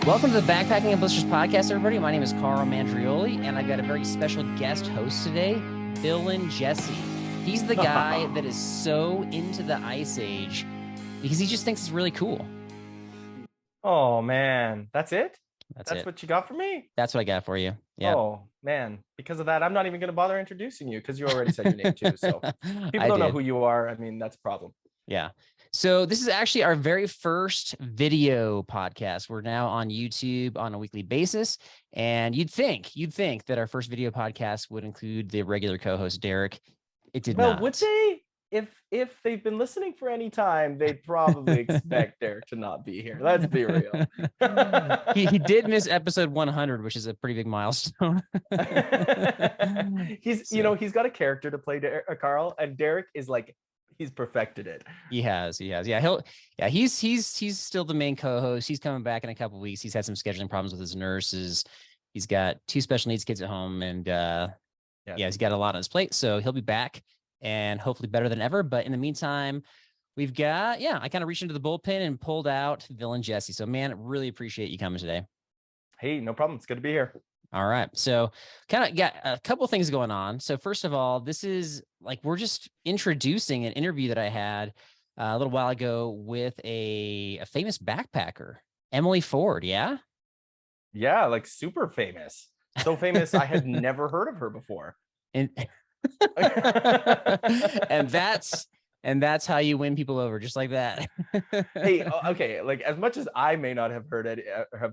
Welcome to the Backpacking and Blisters podcast, everybody. My name is Carl Mandrioli, and I've got a very special guest host today, Villain Jesse. He's the guy that is so into the Ice Age because he just thinks it's really cool. Oh, man. That's it? That's That's it. what you got for me? That's what I got for you. Yeah. Oh, man. Because of that, I'm not even going to bother introducing you because you already said your name too. So people don't know who you are. I mean, that's a problem. Yeah. So this is actually our very first video podcast. We're now on YouTube on a weekly basis. And you'd think that our first video podcast would include the regular co-host, Derek. It did not. Well, would they? If they've been listening for any time, they'd probably expect Derek to not be here. Let's be real. he did miss episode 100, which is a pretty big milestone. He's got a character to play Carl, and Derek is like, he's perfected it. He has. Yeah. He's still the main co-host. He's coming back in a couple of weeks. He's had some scheduling problems with his nurses. He's got 2 special needs kids at home, and he's got a lot on his plate. So he'll be back and hopefully better than ever. But in the meantime, we've got, I kind of reached into the bullpen and pulled out Villain Jesse. So man, really appreciate you coming today. Hey, no problem. It's good to be here. All right. So kind of got a couple of things going on. So first of all, this is like, we're just introducing an interview that I had a little while ago with a famous backpacker, Emily Ford. Yeah. Yeah. Like super famous. So famous. I had never heard of her before. And that's how you win people over, just like that. Hey, okay. Like, as much as I may not have heard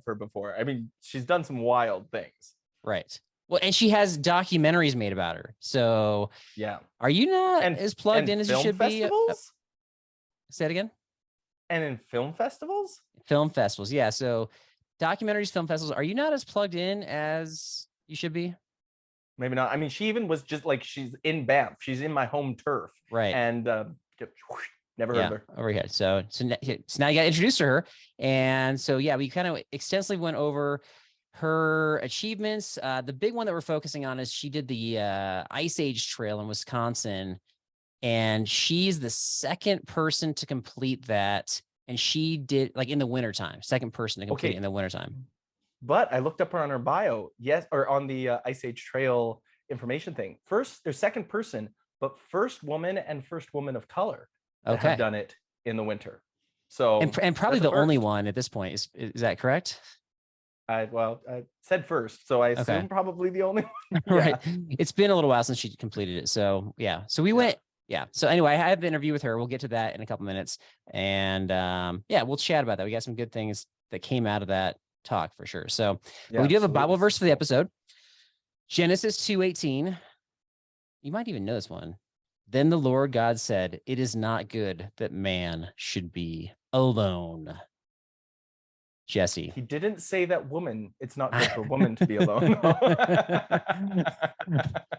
her before, I mean, she's done some wild things. Right. Well, and she has documentaries made about her. So yeah. Are you not as plugged in as you should festivals? Be? Say it again. And in film festivals? Film festivals. Yeah. So documentaries, film festivals. Are you not as plugged in as you should be? Maybe not. I mean, she even was just like, she's in Banff. She's in my home turf. Right. And never heard of her. Over here. So now you got introduced to her. And so, we kind of extensively went over her achievements. The big one that we're focusing on is she did the Ice Age Trail in Wisconsin. And she's the second person to complete that. And she did like in the wintertime, second person to complete it in the wintertime. But I looked up her on her bio, or on the Ice Age Trail information thing. First, or second person, but first woman and first woman of color that have done it in the winter. So and probably the only one at this point. Is that correct? I said first, so I assume probably the only one. Right. It's been a little while since she completed it. So So we went. Yeah. So anyway, I had the interview with her. We'll get to that in a couple minutes. And we'll chat about that. We got some good things that came out of that talk for sure. So we do have a Bible verse for the episode. Genesis 2:18. You might even know this one. Then the Lord God said, "It is not good that man should be alone." Jesse. He didn't say that it's not good for woman to be alone.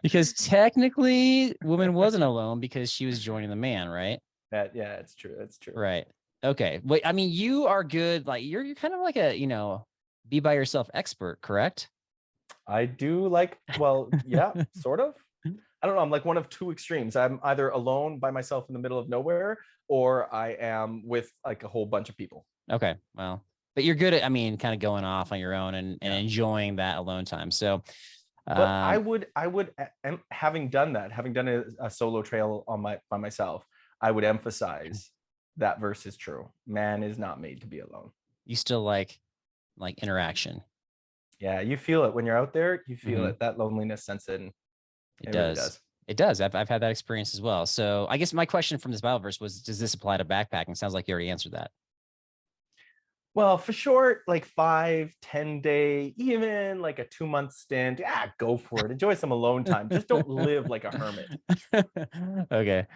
Because technically woman wasn't alone because she was joining the man, right? It's true. That's true. Right. Okay. But I mean, you are good. Like you're kind of like a, be by yourself expert, correct? I do sort of. I don't know. I'm like one of 2 extremes. I'm either alone by myself in the middle of nowhere, or I am with like a whole bunch of people. Okay. Well, but you're good at, kind of going off on your own and enjoying that alone time. So, but I would, having done a solo trail by myself, I would emphasize that verse is true. Man is not made to be alone. You still like interaction. Yeah, you feel it when you're out there. You feel it, that loneliness sense in. It does. Really does. It does. I've had that experience as well. So I guess my question from this Bible verse was, does this apply to backpacking? Sounds like you already answered that. Well, for short, like 5-10 day, even like a 2-month stint, go for it. Enjoy some alone time. Just don't live like a hermit. Okay.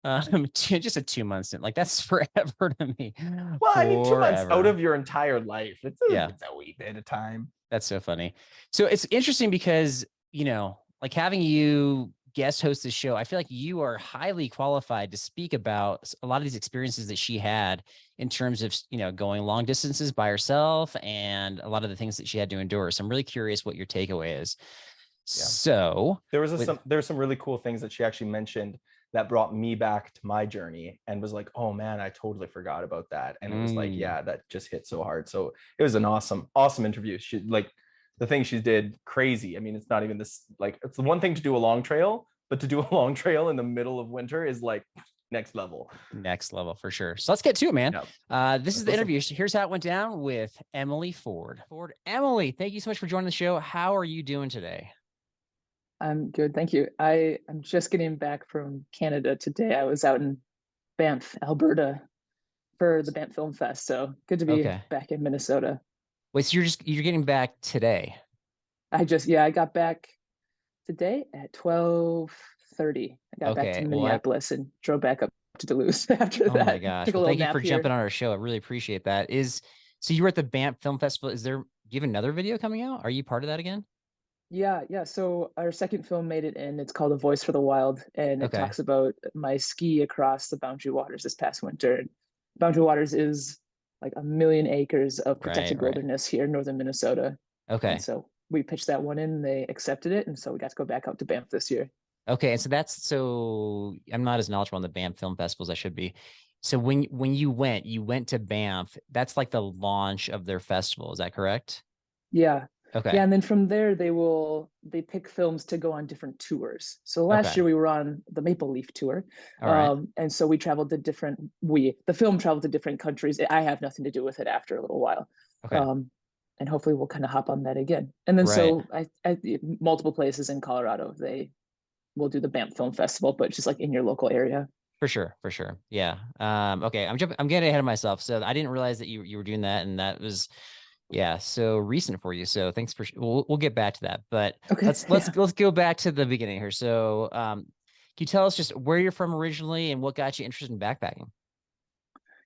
Just a 2-month stint. Like that's forever to me. Well, I mean, 2 months out of your entire life. It's a wee bit of time. That's so funny. So it's interesting because, like having you guest host this show, I feel like you are highly qualified to speak about a lot of these experiences that she had in terms of, going long distances by herself and a lot of the things that she had to endure. So I'm really curious what your takeaway is. Yeah. So there's some really cool things that she actually mentioned that brought me back to my journey and was like, oh man, I totally forgot about that. And it was like, yeah, that just hit so hard. So it was an awesome interview. She like the thing she did crazy. I mean, it's not even this, like, it's the one thing to do a long trail, but to do a long trail in the middle of winter is like next level. Next level for sure. So let's get to it, man. Yeah. This is the interview. Here's how it went down with Emily Ford. Emily, thank you so much for joining the show. How are you doing today? I'm good, thank you. I'm just getting back from Canada today. I was out in Banff, Alberta for the Banff Film Fest, so good to be back in Minnesota. Wait, so you're getting back today? I got back today at 12:30. I got back to Minneapolis and drove back up to Duluth after that. Oh my gosh. Well, thank you for jumping on our show. I really appreciate that. So you were at the Banff Film Festival. Do you have another video coming out? Are you part of that again? Yeah. So our second film made it in. It's called A Voice for the Wild, and it talks about my ski across the Boundary Waters this past winter. Boundary Waters is like 1 million acres of protected wilderness here in northern Minnesota. Okay. And so we pitched that one in, they accepted it, and so we got to go back out to Banff this year. Okay, and so I'm not as knowledgeable on the Banff Film Festivals as I should be. So when you went to Banff, that's like the launch of their festival. Is that correct? Yeah. Okay. Yeah, and then from there they pick films to go on different tours. So last year we were on the Maple Leaf tour. And so we traveled to the film traveled to different countries. I have nothing to do with it after a little while. Okay. And hopefully we'll kind of hop on that again. And then so I multiple places in Colorado, they will do the Banff Film Festival, but just like in your local area. For sure. Yeah. Okay. I'm getting ahead of myself. So I didn't realize that you were doing that, and that was so recent for you. So thanks we'll get back to that. But let's go back to the beginning here. So can you tell us just where you're from originally and what got you interested in backpacking?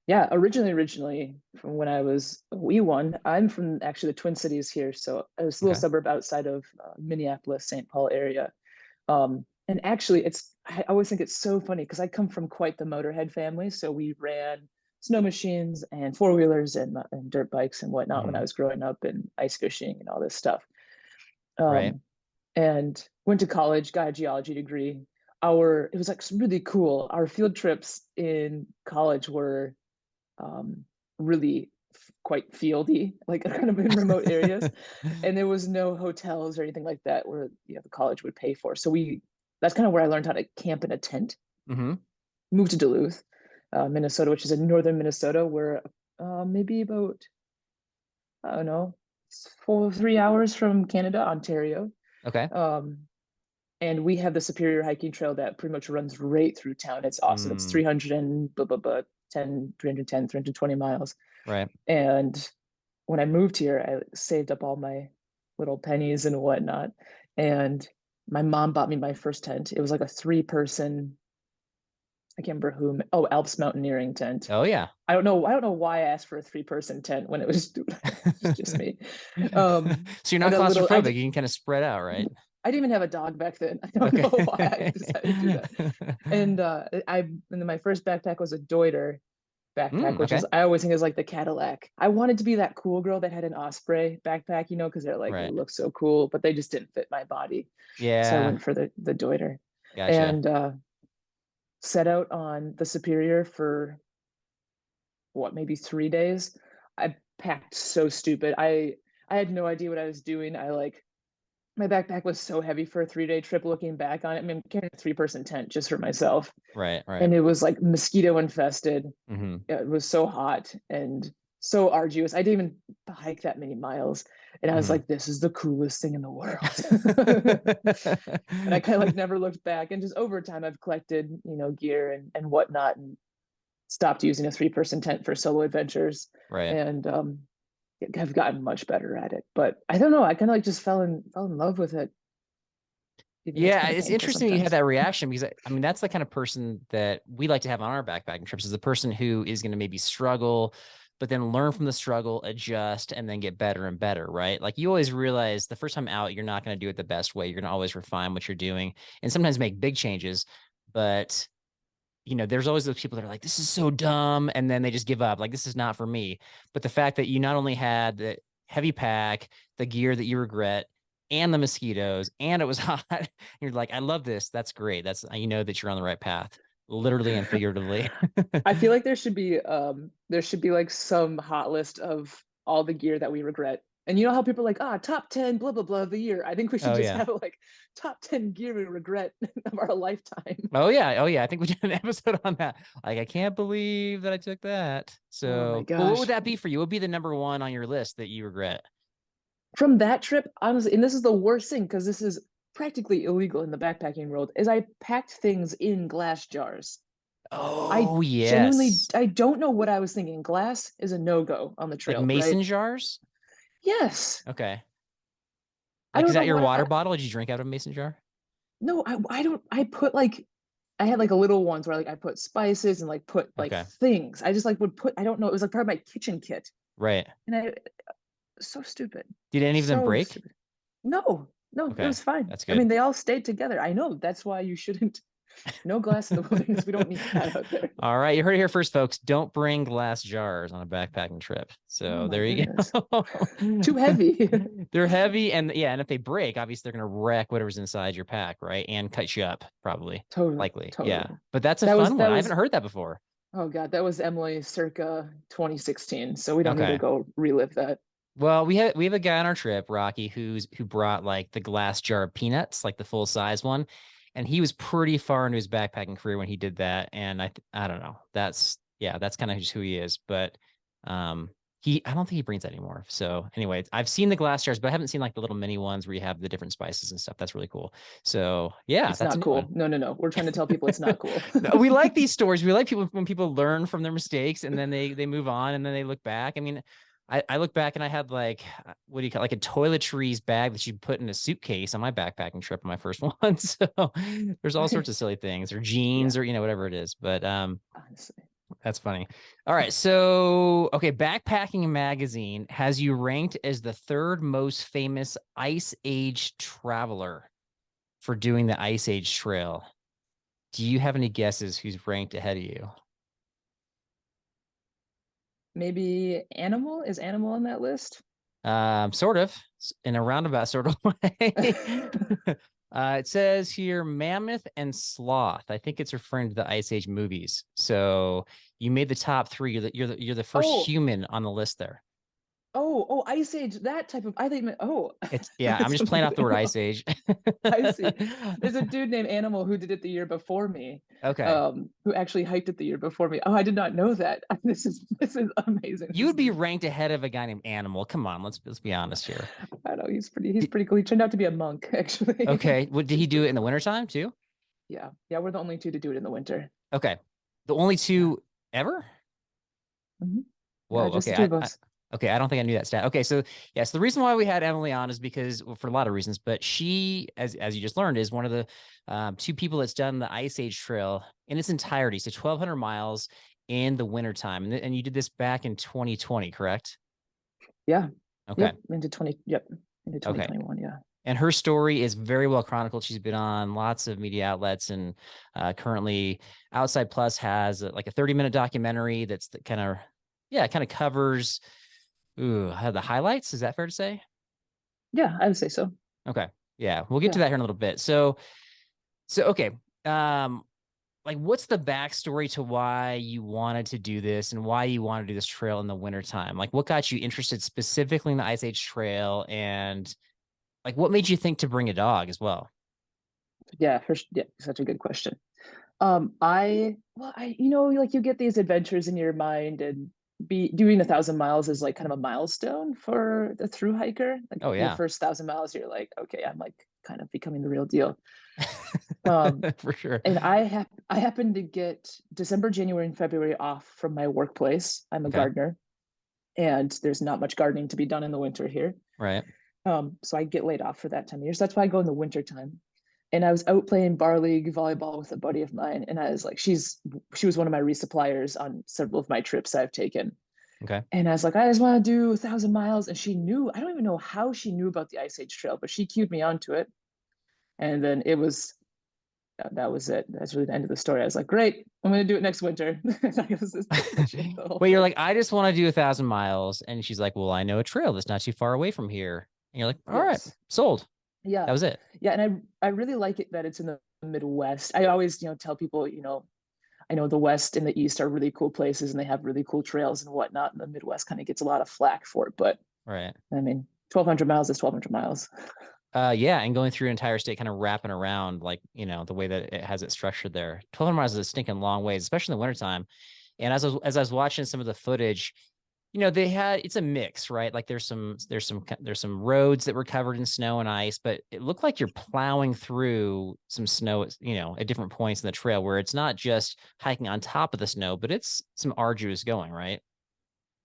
Yeah, originally from when I was a wee one, I'm from actually the Twin Cities here. So I was a little suburb outside of Minneapolis, St. Paul area. And actually I always think it's so funny because I come from quite the motorhead family. So we ran snow machines and four-wheelers and dirt bikes and whatnot when I was growing up, and ice fishing and all this stuff. And went to college, got a geology degree. It was like really cool. Our field trips in college were really quite fieldy, like kind of in remote areas. And there was no hotels or anything like that where the college would pay for. So that's kind of where I learned how to camp in a tent. Moved to Duluth, Minnesota, which is in northern Minnesota, where maybe about, I don't know, 3 hours from Canada, Ontario. Okay. And we have the Superior hiking trail that pretty much runs right through town. It's awesome. It's 320 miles. Right. And when I moved here, I saved up all my little pennies and whatnot. And my mom bought me my first tent. It was like a 3-person, I can't remember whom. Oh, Alps mountaineering tent. Oh yeah. I don't know why I asked for a 3-person tent when it was just me. So you're not claustrophobic. You can kind of spread out, right? I didn't even have a dog back then. I don't know why I decided to do that. And then my first backpack was a Deuter backpack, which is, I always think is like the Cadillac. I wanted to be that cool girl that had an Osprey backpack, because they're like, they look so cool, but they just didn't fit my body. Yeah. So I went for the Deuter. Gotcha. And set out on the Superior for maybe 3 days. I packed so stupid. I had no idea what I was doing. My backpack was so heavy for a 3-day trip. Looking back on it, I mean, I'm carrying a 3-person tent just for myself. Right. And it was like mosquito infested. It was so hot and so arduous. I didn't even hike that many miles. And I was like, this is the coolest thing in the world. And I kind of never looked back. And just over time, I've collected, gear and whatnot, and stopped using a 3-person tent for solo adventures. Right. And have gotten much better at it, but I don't know. I kind of just fell in love with it. Yeah, it's interesting you had that reaction, because I mean that's the kind of person that we like to have on our backpacking trips, is the person who is going to maybe struggle, but then learn from the struggle, adjust, and then get better and better, right? Like you always realize the first time out, you're not going to do it the best way. You're going to always refine what you're doing and sometimes make big changes, but there's always those people that are like, this is so dumb. And then they just give up. Like, this is not for me. But the fact that you not only had the heavy pack, the gear that you regret, and the mosquitoes, and it was hot. You're like, I love this. That's great. That's, you know, that you're on the right path, literally and figuratively. I feel like there should be like some hot list of all the gear that we regret. And you know how people are like, top 10, blah, blah, blah of the year. I think we should Oh just yeah. have like top 10 gear we regret of our lifetime. Oh yeah. Oh yeah. I think we did an episode on that. Like, I can't believe that I took that. Oh my So, well, what would gosh. that be for you? What would be the number one on your list that you regret? From that trip, honestly, and this is the worst thing because this is practically illegal in the backpacking world, is I packed things in glass jars. I Oh genuinely yes. I don't know what I was thinking. Glass is a no-go on the Like trail, right? mason jars? Yes. Okay. I Like, is don't know that your what water bottle? Did you drink out of a mason jar? no, I don't I put like I had like a little ones where like I put spices and like put like Okay. things. I just like would put I don't know, it was like part of my kitchen kit. Right. And I so stupid. Did any of them So break? stupid. No, no, it Okay. was fine. That's I mean, good. they all stayed together. I know that's why you shouldn't no glass in the wilderness. We don't need that out there. All right, you heard it here first, folks. Don't bring glass jars on a backpacking trip. Oh So my there you goodness. go. Too heavy. They're heavy, and yeah, and if they break, obviously they're gonna wreck whatever's inside your pack, right? And cut you up, probably, Totally, likely. Yeah, totally. but that's a That was fun one. that I was haven't heard that before. oh God, that was Emily circa 2016. So we don't need to Okay. go relive that. Well, we have a guy on our trip, Rocky, who brought like the glass jar of peanuts, like the full size one, and he was pretty far into his backpacking career when he did that. And I don't know. That's kind of just who he is. But I don't think he brings that anymore. So anyway, I've seen the glass jars, but I haven't seen like the little mini ones where you have the different spices and stuff. That's really cool. So yeah, It's that's a not new cool. one. No, no, no. We're trying to tell people it's not cool. No, we like these stories. We like people when people learn from their mistakes and then they move on and then they look back. I mean, I look back and I had like, what do you call it? Like a toiletries bag that you put in a suitcase on my backpacking trip on my first one. So there's all sorts of silly things, or Yeah, jeans, or whatever it is. But honestly. that's funny. All right, so okay, Backpacking Magazine has you ranked as the third most famous Ice Age traveler for doing the Ice Age Trail. Do you have any guesses who's ranked ahead of you? Maybe animal? Is animal on that list? Sort of, in a roundabout sort of way. It says here mammoth and sloth. I think it's referring to the Ice Age movies. So you made the top three. You're the first Oh, human on the list there. oh, Ice Age, that type of I think oh It's yeah. I'm that's just playing off the word unbelievable. Ice Age. I see. There's a dude named Animal who did it the year before me, Okay, who actually hiked it the year before me. Oh, I did not know that. This is amazing. you would be ranked ahead of a guy named Animal. Come on, let's be honest here. I know he's Did, pretty cool. He turned out to be a monk, actually. okay, what did he do it in the wintertime too? Yeah, yeah, we're the only two to do it in the winter. Okay, the only Yeah. two ever. Hmm. Yeah, Whoa. just the Okay. two of I us. okay. I don't think I knew that stat. Okay. So yes, the reason why we had Emily on is because, well, for a lot of reasons, but she, as you just learned, is one of the two people that's done the Ice Age Trail in its entirety. So 1,200 miles in the wintertime. And you did this back in 2020, correct? Yeah. Okay. Yep. Yep. Into Okay. 2021. Yeah. And her story is very well chronicled. She's been on lots of media outlets, and currently Outside Plus has like a 30-minute documentary that's kind of, yeah, kind of covers the highlights. Is that fair to say? Yeah, I would say so. Okay. Yeah, we'll get to Yeah. that here in a little bit. So okay. Like, what's the backstory to why you wanted to do this and why you want to do this trail in the wintertime? Like, what got you interested specifically in the Ice Age Trail, and like what made you think to bring a dog as well? Yeah. Yeah. Such a good question. Like you get these adventures in your mind, and be doing 1,000 miles is like kind of a milestone for the through hiker. Like Oh your yeah. first 1,000 miles, you're like, okay, I'm like kind of becoming the real deal. Um, For sure. and I happened to get December, January, and February off from my workplace. I'm a Okay. gardener, and there's not much gardening to be done in the winter here. Right. So I get laid off for that time of year. So that's why I go in the winter time. And I was out playing bar league volleyball with a buddy of mine, and I was like, she was one of my resuppliers on several of my trips I've taken. Okay. And I was like, I just want to do 1,000 miles. And she knew, I don't even know how she knew about the Ice Age Trail, but she cued me onto it. And then that was it. That's really the end of the story. I was like, great, I'm going to do it next winter. That was the whole But you're thing. like, I just want to do 1,000 miles. And she's like, well, I know a trail that's not too far away from here. And you're like, all right, Yes. sold. Yeah. That was it. Yeah. And I really like it that it's in the Midwest. I always, tell people, I know the West and the East are really cool places and they have really cool trails and whatnot. And the Midwest kind of gets a lot of flack for it. But Right. I mean, 1,200 miles is 1,200 miles. Yeah, and going through an entire state, kind of wrapping around, like, the way that it has it structured there. 1,200 miles is a stinking long ways, especially in the wintertime. And as I was watching some of the footage, it's a mix, right? Like there's some roads that were covered in snow and ice, but it looked like you're plowing through some snow, at different points in the trail where it's not just hiking on top of the snow, but it's some arduous going, right?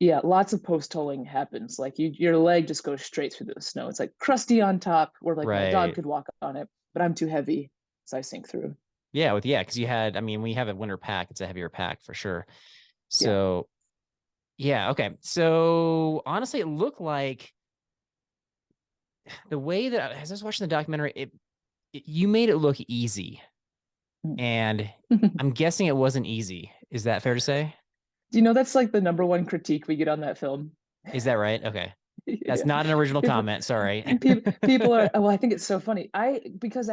Yeah, lots of post holing happens. Like your leg just goes straight through the snow. It's like crusty on top, where like my dog Right. could walk on it, but I'm too heavy, so I sink through. Yeah, because I mean, when you have a winter pack, it's a heavier pack for sure. Yeah. So yeah, okay. So honestly, it looked like the way that as I was watching the documentary, you made it look easy, and Do I'm guessing it wasn't easy. Is that fair to say? you know that's like the number one critique we get on that film? Is that right? Okay. That's Yeah. not an original People, comment. Sorry. people are, well, I think it's so funny. Because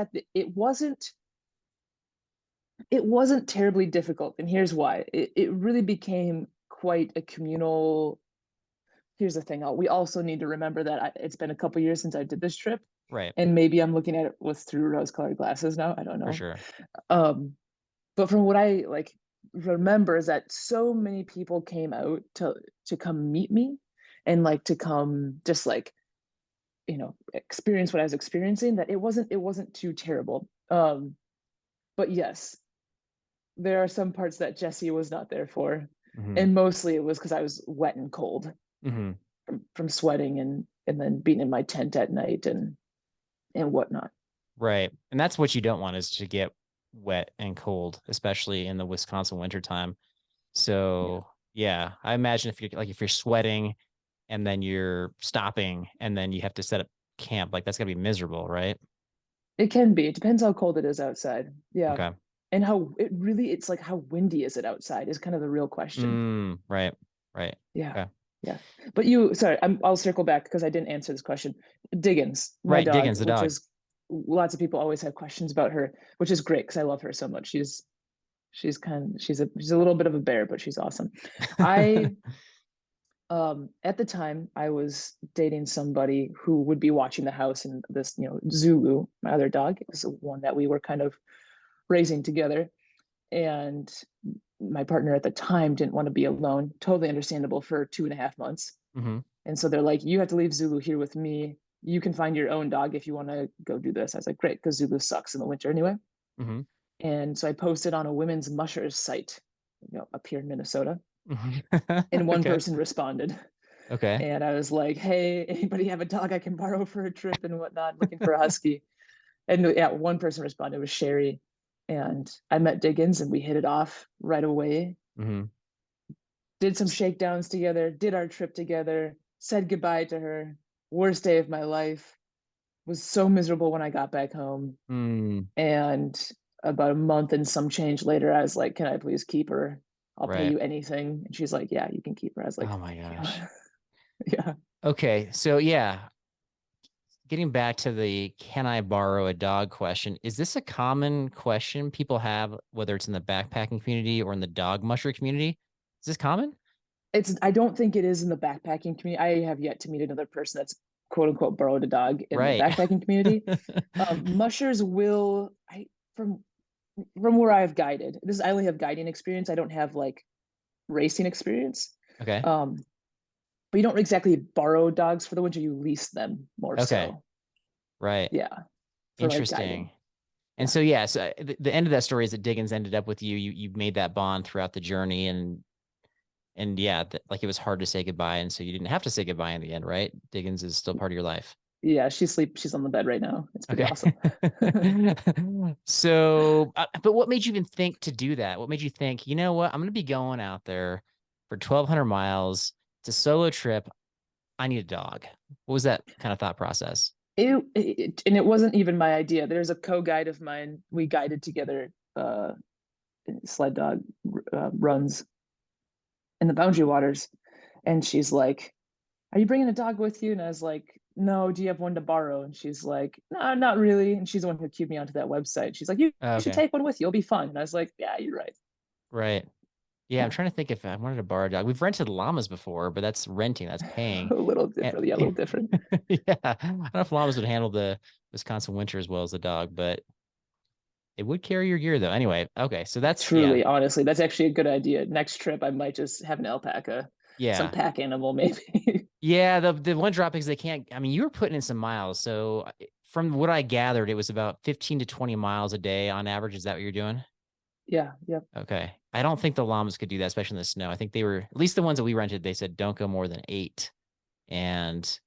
it wasn't terribly difficult, and here's why. It really became quite a communal. Here's the thing. We also need to remember that it's been a couple years since I did this trip, Right. and maybe I'm looking at it with through rose-colored glasses now. I don't For know. sure. Um, but from what I like remember is that so many people came out to come meet me, and like to come just like experience what I was experiencing, that it wasn't too terrible. But yes, there are some parts that Jesse was not there for, Hmm. and mostly it was because I was wet and cold Hmm. from sweating and then being in my tent at night and whatnot. Right. And that's what you don't want is to get wet and cold, especially in the Wisconsin wintertime. Yeah, So yeah, I imagine if you're sweating and then you're stopping and then you have to set up camp, like that's gonna be miserable, right? it can be. It depends how cold it is outside. Yeah, Okay. and it's like how windy is it outside is kind of the real question. Right. Right. Yeah, Okay. yeah. But sorry, I'll circle back because I didn't answer this question. Diggins, my Right. dog, Diggins, the which dog. is lots of people always have questions about her, which is great because I love her so much. She's a little bit of a bear, but she's awesome. I at the time I was dating somebody who would be watching the house, and this, Zulu, my other dog, is one that we were kind of raising together. And my partner at the time didn't want to be alone, totally understandable, for 2.5 months. Hmm. And so they're like, you have to leave Zulu here with me. You can find your own dog if you want to go do this. I was like, great, because Zulu sucks in the winter anyway. Hmm. And so I posted on a women's mushers site, up here in Minnesota, Hmm. and one Okay. person responded. Okay. And I was like, hey, anybody have a dog I can borrow for a trip and whatnot, looking for a husky? And yeah, one person responded. It was Sherry. And I met Diggins and we hit it off right away. Hmm. Did some shakedowns together, did our trip together, said goodbye to her. Worst day of my life. Was so miserable when I got back home. Mm, And about a month and some change later, I was like, can I please keep her? I'll pay right. you anything. And she's like, yeah, you can keep her. I was like, Oh my thank gosh. you. Yeah. Okay. So yeah, getting back to the can I borrow a dog question, is this a common question people have, whether it's in the backpacking community or in the dog musher community? Is this common? I don't think it is in the backpacking community. I have yet to meet another person that's quote unquote borrowed a dog in the Right. backpacking community. Mushers will, from where I've guided. I only have guiding experience. I don't have like racing experience. Okay. Um, but you don't exactly borrow dogs for the winter. You lease them more Okay. so. Right. Yeah, for like guiding. Interesting. And Yeah. so yeah, so the end of that story is that Diggins ended up with you. You made that bond throughout the journey, and yeah, like it was hard to say goodbye, and so you didn't have to say goodbye in the end, right? Diggins is still part of your life. Yeah, she's on the bed right now. It's pretty Okay. awesome. So, but what made you even think to do that? What made you think, you know what, I'm going to be going out there for 1,200 miles. It's a solo trip. I need a dog. What was that kind of thought process? And it wasn't even my idea. There's a co-guide of mine. We guided together sled dog runs in the Boundary Waters, and she's like, "Are you bringing a dog with you?" And I was like, no, do you have one to borrow? And she's like, no, not really. And she's the one who queued me onto that website. She's like, you should Okay. take one with you. You'll be fine. And I was like, yeah, you're right. Right. Yeah, I'm Yeah. trying to think if I wanted to borrow a dog. We've rented llamas before, but that's renting, that's paying. A little And, different. Yeah, a little different. yeah, I don't know if llamas would handle the Wisconsin winter as well as the dog, but it would carry your gear though. Anyway, okay, so that's yeah, Truly, honestly, that's actually a good idea. Next trip, I might just have an alpaca, some yeah, pack animal, maybe. yeah. The one drawback is they can't. I mean, you were putting in some miles, so from what I gathered, it was about 15 to 20 miles a day on average. Is that what you're doing? Yeah, yep. Okay. I don't think the llamas could do that, especially in the snow. I think they were, at least the ones that we rented, they said don't go more than 8. And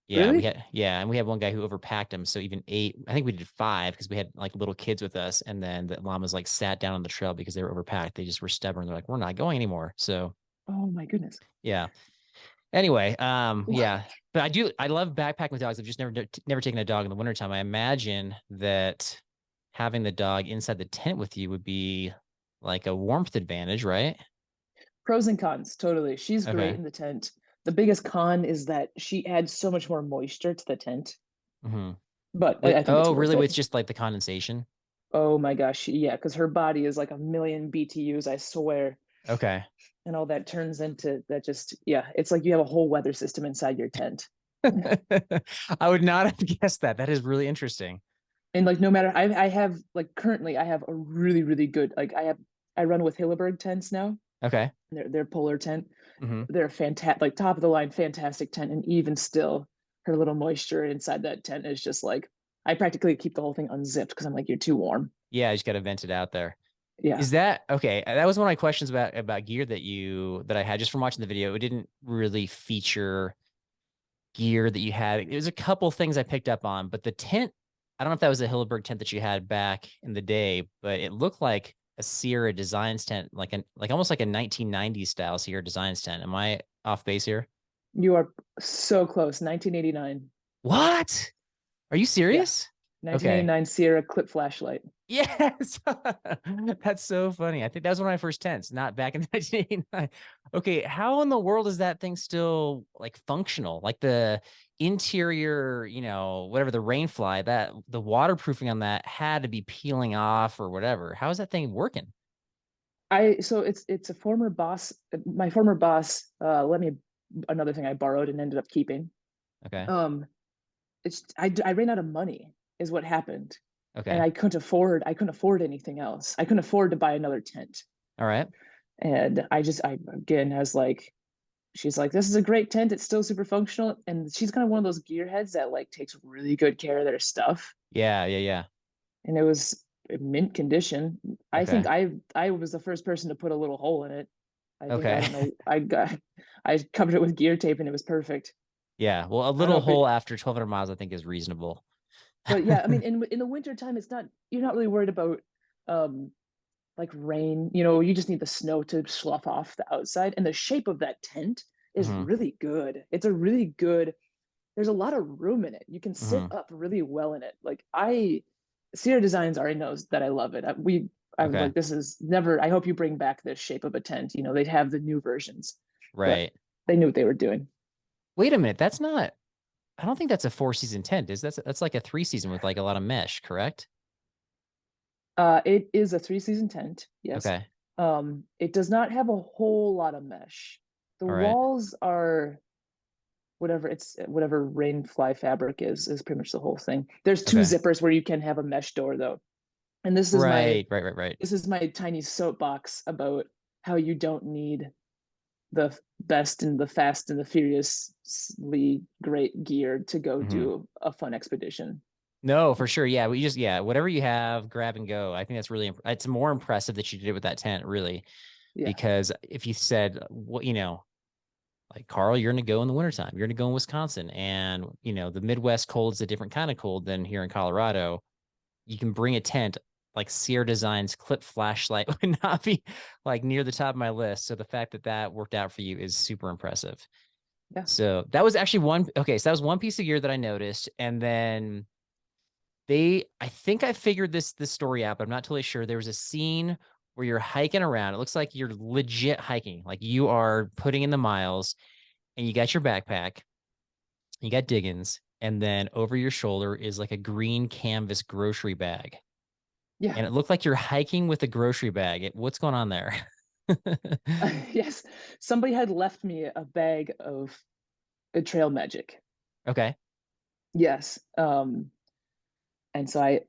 Really? and we had one guy who overpacked him. So even 8, I think we did 5 because we had like little kids with us. And then the llamas like sat down on the trail because they were overpacked. They just were stubborn. They're like, we're not going anymore. So Oh my goodness. yeah. Anyway, What? yeah. But I love backpacking with dogs. I've just never taken a dog in the wintertime. I imagine that having the dog inside the tent with you would be like a warmth advantage, right? Pros and cons, totally. She's great Okay. in the tent. The biggest con is that she adds so much more moisture to the tent, Mm-hmm. but With I think it's oh, worth really? it. With just like the condensation? Oh my gosh, yeah, because her body is like a million BTUs, I swear. Okay. And all that turns into that just, yeah, it's like you have a whole weather system inside your tent. I would not have guessed that. That is really interesting. And like no matter I have like currently I have a really, really good like I run with Hilleberg tents now. Okay. They're polar tent. Mm-hmm. They're fantastic, like top of the line, fantastic tent. And even still, her little moisture inside that tent is just like I practically keep the whole thing unzipped because I'm like, you're too warm. Yeah, I just got to vent it out there. Yeah. Is that okay? That was one of my questions about gear that I had just from watching the video. It didn't really feature gear that you had. It was a couple things I picked up on, but the tent, I don't know if that was a Hilleberg tent that you had back in the day, but it looked like a Sierra Designs tent, like almost like a 1990s style Sierra Designs tent. Am I off base here? You are so close. 1989. What? Are you Yeah. serious? Okay. 1989 Sierra clip flashlight. Yes. That's so funny. I think that was one of my first tents, not back in 1989. Okay, how in the world is that thing still like functional? Like the interior, whatever the rain fly, that the waterproofing on that had to be peeling off or whatever. How is that thing working? So it's a former boss. My former boss let me another thing I borrowed and ended up keeping. Okay. I ran out of money is what happened. And Okay. I couldn't afford anything else. I couldn't afford to buy another tent. All right. And I again has like she's like, this is a great tent. It's still super functional. And she's kind of one of those gearheads that like takes really good care of their stuff. Yeah, yeah, yeah. And it was in mint condition. I think Okay. I was the first person to put a little hole in it. I think I Okay. don't know. I covered it with gear tape and it was perfect. Yeah. Well, a I don't know little if it hole after 1,200 miles, I think is reasonable. but yeah, I mean in the winter time it's not you're not really worried about um like rain, you just need the snow to slough off the outside. And the shape of that tent is Hmm. really good. It's a really good, there's a lot of room in it. You can sit Hmm. up really well in it. Like Sierra Designs already knows that I love it. I'm Okay. like, this is never, I hope you bring back this shape of a tent. They'd have the new versions, but Right. they knew what they were doing. Wait a minute. That's not, I don't think that's a 4-season tent. That's like a 3-season with like a lot of mesh, correct? It is a 3-season tent, yes. Okay. It does not have a whole lot of mesh. The All right. walls are whatever rain fly fabric is pretty much the whole thing. There's two Okay. zippers where you can have a mesh door though. And Right. Right. Right. Right. this is my tiny soapbox about how you don't need the best and the fast and the furiously great gear to go Hmm. do a fun expedition. No, for sure. Yeah. Whatever you have, grab and go. I think that's really, it's more impressive that you did it with that tent, really, Yeah. because if you said, what, like Carl, you're going to go in the wintertime, you're going to go in Wisconsin, and, the Midwest cold is a different kind of cold than here in Colorado. You can bring a tent. Like Sierra Designs clip flashlight would not be like near the top of my list. So the fact that that worked out for you is super impressive. Yeah. So that was actually one. Okay. So that was one piece of gear that I noticed. And then I think I figured this story out, but I'm not totally sure. There was a scene where you're hiking around. It looks like you're legit hiking. Like you are putting in the miles and you got your backpack you got Diggins, and then over your shoulder is like a green canvas grocery bag. Yeah. And it looked like you're hiking with a grocery bag. What's going on there? Yes. Somebody had left me a bag of trail magic. Okay. Yes. And so I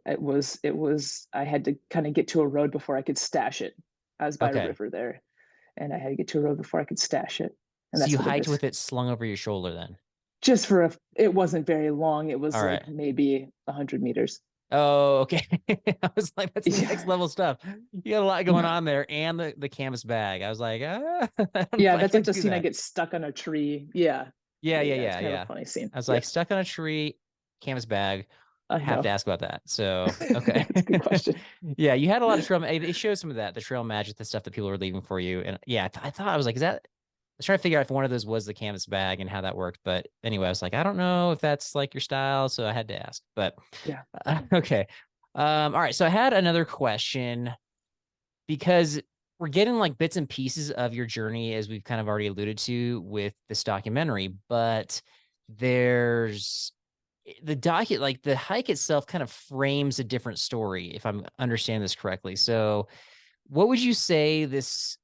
had to kind of get to a road before I could stash it. I was by a Okay. river there, and I had to get to a road before I could stash it. And So that's you what it hiked just with it slung over your shoulder then. just for a it wasn't very long. It was All right. like maybe 100 meters. Oh, okay. I was like, that's next Yeah. level stuff. You got a lot going on there, and the canvas bag. I was like, Yeah, I that's like can't the do scene I that. get stuck on a tree. Yeah. Yeah, Yeah, yeah, yeah. It's yeah, kind of a yeah. funny scene. I was Yeah. like, stuck on a tree, canvas bag. I Have know. to ask about that. So, okay. It's a good question. Yeah, you had a lot of trail. It shows some of that, the trail magic, the stuff that people were leaving for you. And yeah, I thought I was like, is that? I was trying to figure out if one of those was the canvas bag and how that worked. But anyway, I was like, I don't know if that's like your style, so I had to ask. But Yeah. okay. All right. So I had another question because we're getting like bits and pieces of your journey as we've kind of already alluded to with this documentary, but there's like the hike itself kind of frames a different story, if I'm understanding this correctly. So what would you say this,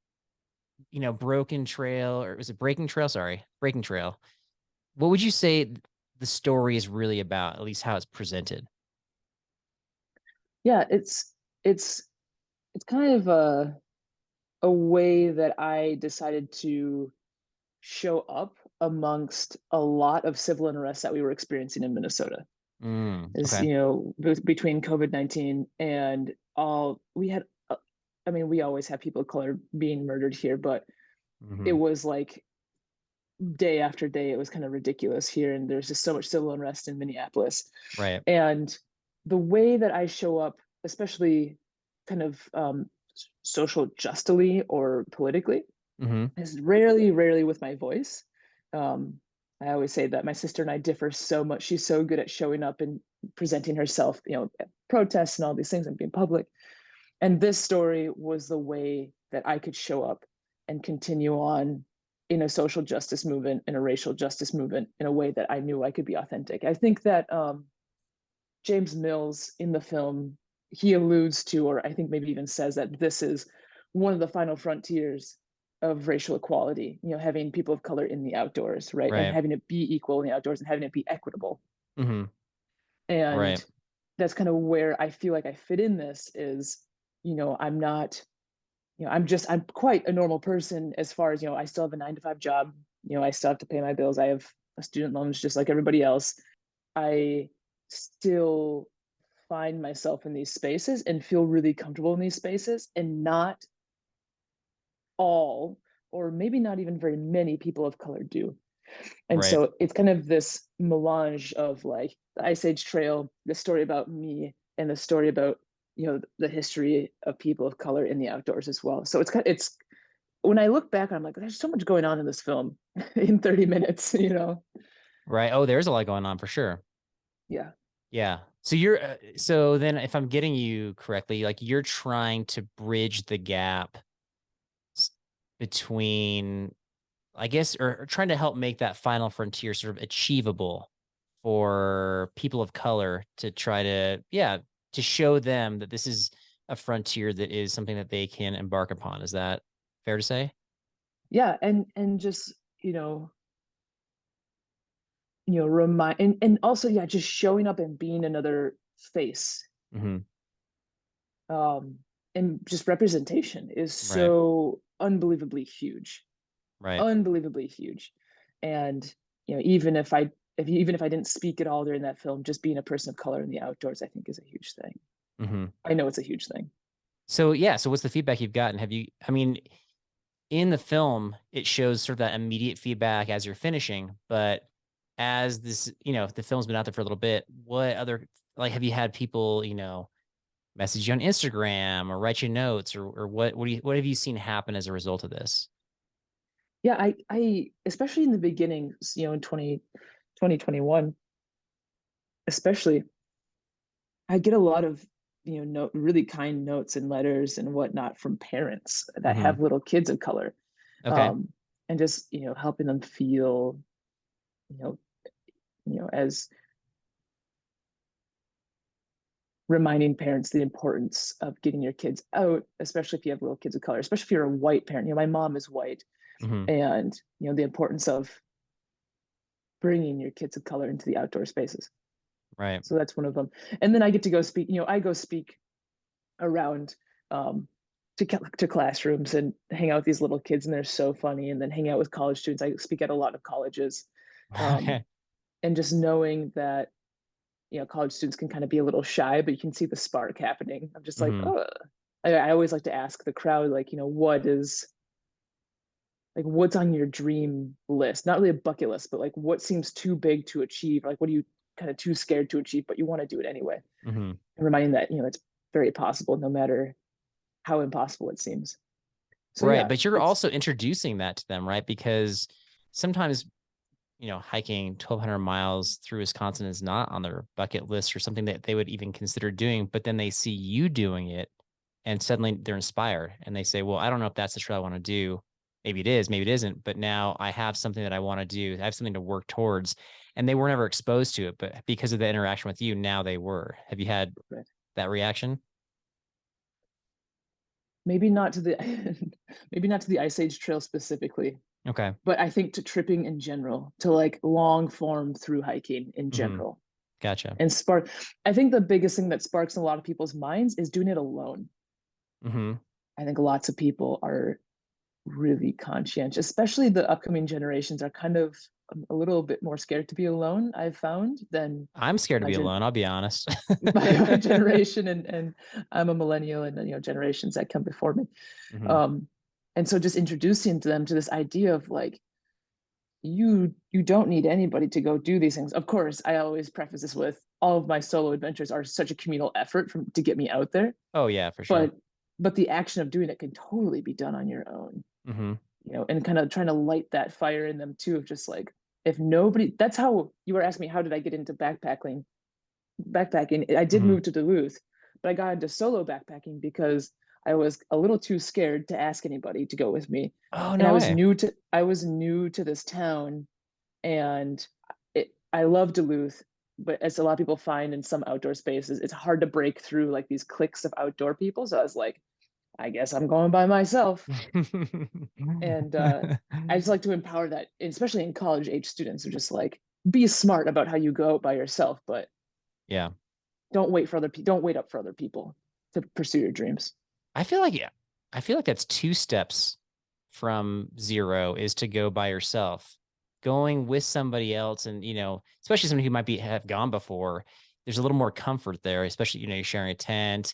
broken trail, or was it breaking trail? Sorry, breaking trail. What would you say the story is really about, at least how it's presented? Yeah, it's it's kind of a way that I decided to show up amongst a lot of civil unrest that we were experiencing in Minnesota. Is, Okay. between COVID-19 and all, we had, I mean, we always have people of color being murdered here, but it Hmm. was like day after day, it was kind of ridiculous here. And there's just so much civil unrest in Minneapolis. Right. And the way that I show up, especially kind of social justly or politically, Hmm. is rarely with my voice. Um, I always say that my sister and I differ so much. She's so good at showing up and presenting herself, at protests and all these things and being public. And this story was the way that I could show up and continue on in a social justice movement, in a racial justice movement, in a way that I knew I could be authentic. I think that James Mills in the film, he alludes to, or I think maybe even says, that this is one of the final frontiers of racial equality, having people of color in the outdoors, right? And Right. having it be equal in the outdoors and having it be equitable. Hmm. Right. And that's kind of where I feel like I fit in this is, I'm not, I'm quite a normal person as far as, I still have a 9 to 5 job. I still have to pay my bills. I have student loans just like everybody else. I still find myself in these spaces and feel really comfortable in these spaces, and not all, or maybe not even very many people of color do. And Right. so it's kind of this melange of like the Ice Age Trail, the story about me, and the story about, the history of people of color in the outdoors as well. So it's when I look back, I'm like, there's so much going on in this film in 30 minutes. Right. Oh, there's a lot going on for sure. Yeah. Yeah. So you're so then if I'm getting you correctly, like you're trying to bridge the gap s- between, I guess, or trying to help make that final frontier sort of achievable for people of color to try to, yeah, to show them that this is a frontier that is something that they can embark upon. Is that fair to say? Yeah. And just, remind, and also, yeah, just showing up and being another face. Hmm. um and just representation is Right. so unbelievably huge, Right. unbelievably huge. And even if I didn't speak at all during that film, just being a person of color in the outdoors, I think, is a huge thing. Hmm. I know it's a huge thing. So yeah, so what's the feedback you've gotten? Have you, I mean, in the film, it shows sort of that immediate feedback as you're finishing, but as this, the film's been out there for a little bit, what other, like, have you had people, message you on Instagram or write you notes, or what have you seen happen as a result of this? Yeah, I especially in the beginning, in 2021, especially, I get a lot of, really kind notes and letters and whatnot from parents that Hmm. have little kids of color. Okay. um, and just, helping them feel, you know as reminding parents the importance of getting your kids out, especially if you have little kids of color, especially if you're a white parent. My mom is white, and the importance of bringing your kids of color into the outdoor spaces. Right. So that's one of them. And then I get to go speak. I go speak around to classrooms and hang out with these little kids, and they're so funny. And then hang out with college students. I speak at a lot of colleges, and just knowing that college students can kind of be a little shy, but you can see the spark happening. I'm just like, oh, I always like to ask the crowd, like, what's on your dream list? Not really a bucket list, but like what seems too big to achieve? Like, what are you kind of too scared to achieve, but you want to do it anyway? And reminding that, it's very possible, no matter how impossible it seems. So, right. But you're also introducing that to them, right? Because sometimes, hiking 1,200 miles through Wisconsin is not on their bucket list or something that they would even consider doing. But then they see you doing it and suddenly they're inspired and they say, well, I don't know if that's the trail I want to do. Maybe it is, maybe it isn't. But now I have something that I want to do. I have something to work towards. And they were never exposed to it. But because of the interaction with you, now they were. Have you had that reaction? Maybe not to the Ice Age Trail specifically. Okay. But I think to tripping in general, to like long form through hiking in general. Gotcha. And I think the biggest thing that sparks in a lot of people's minds is doing it alone. I think lots of people are really conscientious, especially the upcoming generations are kind of a little bit more scared to be alone, I've found, than I'm scared to be alone, I'll be honest. my generation, and I'm a millennial, and generations that come before me. And so just introducing them to this idea of like, you don't need anybody to go do these things. Of course, I always preface this with all of my solo adventures are such a communal effort to get me out there. Oh yeah, for sure. But the action of doing it can totally be done on your own. And kind of trying to light that fire in them too, of just like, if nobody, that's how you were asking me, how did I get into backpacking? I did move to Duluth, but I got into solo backpacking because I was a little too scared to ask anybody to go with me. Oh, and no I way. was new to this town, and I love Duluth, but as a lot of people find in some outdoor spaces, it's hard to break through like these cliques of outdoor people. So I was like, I guess I'm going by myself. And I just like to empower that, especially in college age students, who just like, be smart about how you go out by yourself, but yeah, don't wait up for other people to pursue your dreams. I feel like that's two steps from zero is to go by yourself. Going with somebody else, and especially somebody who might have gone before, there's a little more comfort there, especially you're sharing a tent,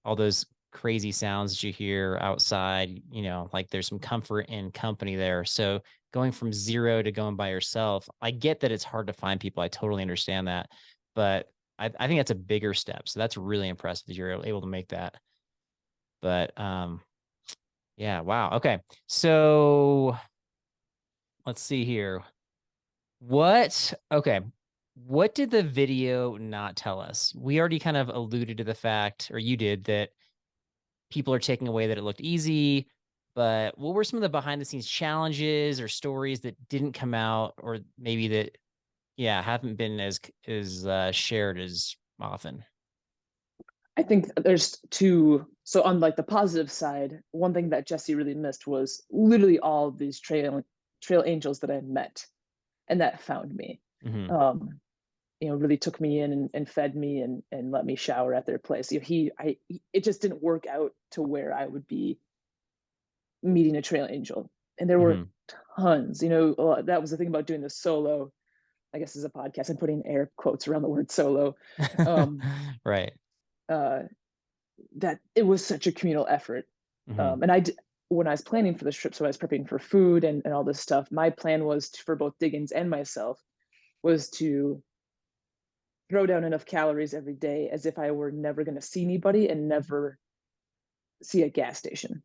all those crazy sounds that you hear outside, like there's some comfort in company there. So going from zero to going by yourself, I get that it's hard to find people. I totally understand that, but I think that's a bigger step. So that's really impressive that you're able to make that. But yeah, wow. Okay. So let's see here. What did the video not tell us? We already kind of alluded to the fact, or you did, that people are taking away that it looked easy, but what were some of the behind the scenes challenges or stories that didn't come out, or maybe that, haven't been as shared as often? I think there's two. So on like the positive side, one thing that Jesse really missed was literally all of these trail angels that I met and that found me. Really took me in and fed me and let me shower at their place. It just didn't work out to where I would be meeting a trail angel. And there were tons, that was the thing about doing the solo, I guess, as a podcast. I'm putting air quotes around the word solo. Right. That it was such a communal effort. And when I was planning for this trip, so I was prepping for food and all this stuff, my plan was for both Diggins and myself was to throw down enough calories every day as if I were never going to see anybody and never see a gas station.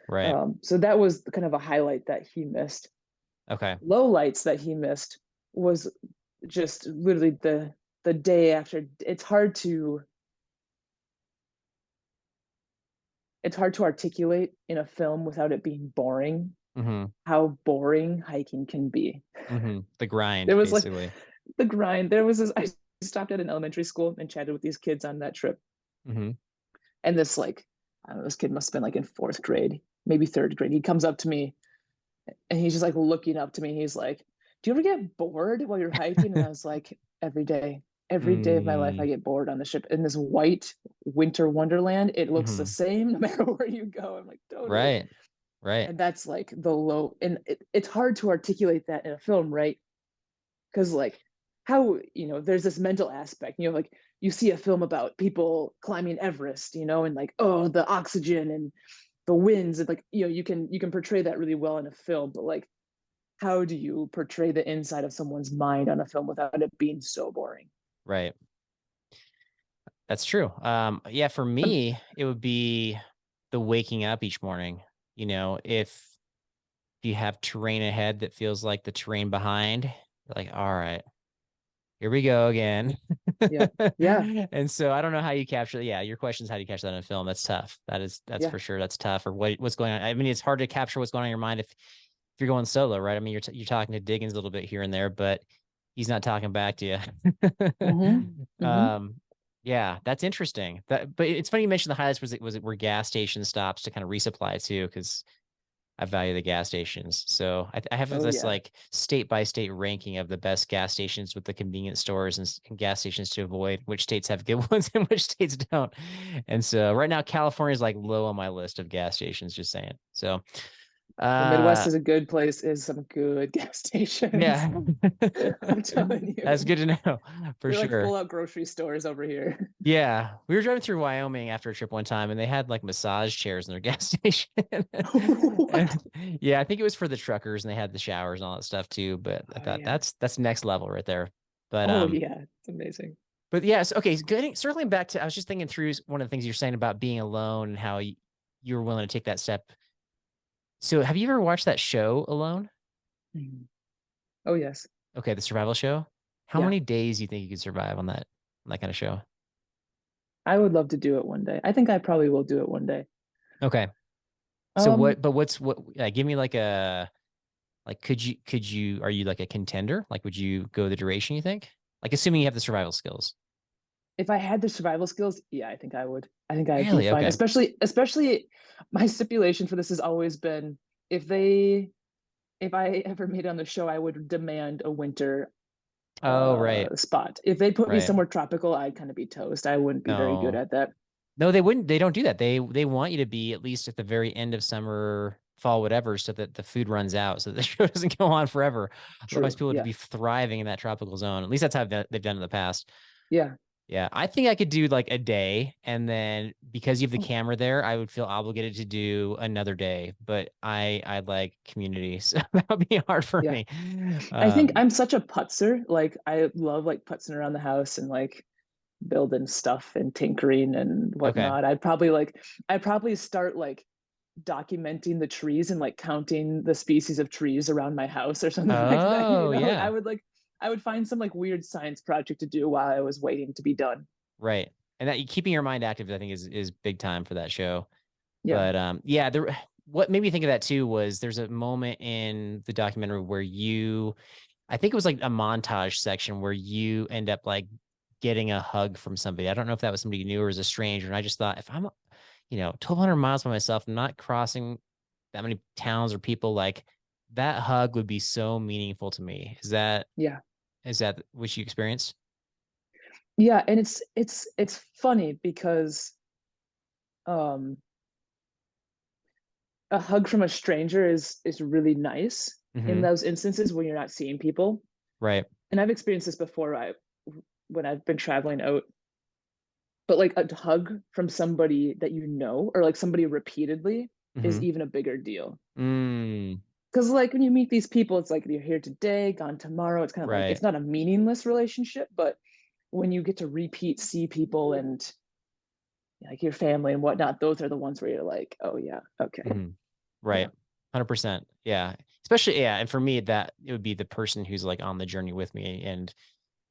Right. So that was kind of a highlight that he missed. Okay. Lowlights that he missed was just literally the day after. It's hard to articulate in a film without it being boring. how boring hiking can be. The grind, There was like basically. the grind. There was this, I stopped at an elementary school and chatted with these kids on that trip. And this like, I don't know, this kid must have been like in fourth grade, maybe third grade. He comes up to me and he's just like looking up to me. He's like, "Do you ever get bored while you're hiking?" And I was like, "Every day. Every day of my life, I get bored on the ship in this white winter wonderland. It looks the same no matter where you go." I'm like, totally. Right. And that's like the low, and it's hard to articulate that in a film, right? Because like how, there's this mental aspect, like you see a film about people climbing Everest, and like, oh, the oxygen and the winds, and like, you can portray that really well in a film, but like how do you portray the inside of someone's mind on a film without it being so boring? Right. That's true. Yeah, for me, it would be the waking up each morning. If you have terrain ahead that feels like the terrain behind, you're like, all right, here we go again. Yeah. And so I don't know how you capture. Yeah, your question is how do you capture that in a film? That's tough. That's Yeah. for sure. That's tough. Or what's going on? I mean, it's hard to capture what's going on in your mind if you're going solo, right? I mean, you're talking to Diggins a little bit here and there, but he's not talking back to you. Yeah, that's interesting. But it's funny you mentioned the highlights was it were gas station stops to kind of resupply too, because I value the gas stations. So I have this like state by state ranking of the best gas stations with the convenience stores and gas stations to avoid, which states have good ones and which states don't. And so right now, California is like low on my list of gas stations, just saying. So the Midwest is a good place, is some good gas stations. Yeah. I'm telling you. That's good to know for They're sure. like full out grocery stores over here. Yeah. We were driving through Wyoming after a trip one time and they had like massage chairs in their gas station. Yeah, I think it was for the truckers and they had the showers and all that stuff too. But I thought that's next level right there. But yeah, it's amazing. But yes, okay. Circling back to, I was just thinking through one of the things you're saying about being alone and how you were willing to take that step. So have you ever watched that show Alone? Oh yes. Okay, the survival show. How many days do you think you could survive on that kind of show? I would love to do it one day. I think I probably will do it one day. Okay. So give me like are you like a contender? Like, would you go the duration, you think? Like, assuming you have the survival skills. If I had the survival skills, yeah, I think I would. I think I'd Really? be fine. Okay. Especially my stipulation for this has always been if I ever made it on the show, I would demand a winter Oh, right. spot. If they put me Right. somewhere tropical, I'd kind of be toast. I wouldn't be very good No. at that. No, they wouldn't. They don't do that. They want you to be at least at the very end of summer, fall, whatever, so that the food runs out, so the show doesn't go on forever. Otherwise, True. people would Yeah. be thriving in that tropical zone. At least that's how they've done in the past. Yeah. Yeah, I think I could do like a day, and then because you have the Oh, camera there, I would feel obligated to do another day. But I like community, so that would be hard for yeah. me. I think I'm such a putzer. Like I love like putzing around the house and like building stuff and tinkering and Okay. whatnot. I'd probably start like documenting the trees and like counting the species of trees around my house or something like that. Oh yeah. I would find some like weird science project to do while I was waiting to be done. Right. And that keeping your mind active, I think, is big time for that show. Yeah. But yeah, what made me think of that too was there's a moment in the documentary where I think it was like a montage section where you end up like getting a hug from somebody. I don't know if that was somebody you knew or was a stranger. And I just thought if I'm, 1,200 miles by myself, I'm not crossing that many towns or people, like that hug would be so meaningful to me. Is that what you experienced? Yeah. And it's funny because um a hug from a stranger is really nice in those instances when you're not seeing people. Right. And I've experienced this before when I've been traveling out. But like a hug from somebody that you know or like somebody repeatedly is even a bigger deal. Mm, Because like when you meet these people, it's like you're here today, gone tomorrow. It's kind of like right. it's not a meaningless relationship, but when you get to repeat see people and like your family and whatnot, those are the ones where you're like, oh yeah, okay. Right. Yeah. 100%. Yeah. Especially, yeah. And for me, that it would be the person who's like on the journey with me and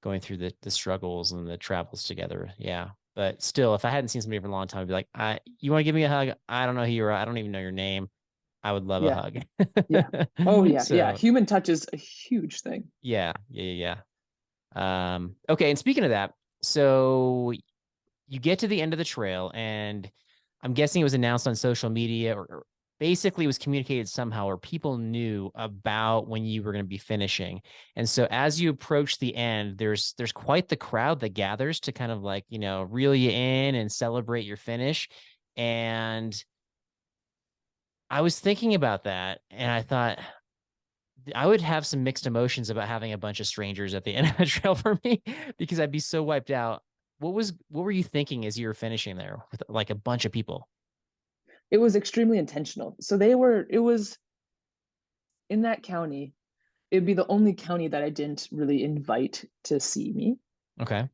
going through the struggles and the travels together. Yeah. But still, if I hadn't seen somebody for a long time, I'd be like, you want to give me a hug? I don't know who you are. I don't even know your name. I would love a Yeah. hug. Yeah. Oh yeah. Yeah. So Human touch is a huge thing. yeah. Okay. And speaking of that, so you get to the end of the trail, and I'm guessing it was announced on social media, or basically it was communicated somehow, or people knew about when you were going to be finishing. And so as you approach the end, there's quite the crowd that gathers to kind of like, reel you in and celebrate your finish. And I was thinking about that, and I thought I would have some mixed emotions about having a bunch of strangers at the end of the trail for me, because I'd be so wiped out. What were you thinking as you were finishing there with like a bunch of people? It was extremely intentional. So it was in that county. It'd be the only county that I didn't really invite to see me. Okay.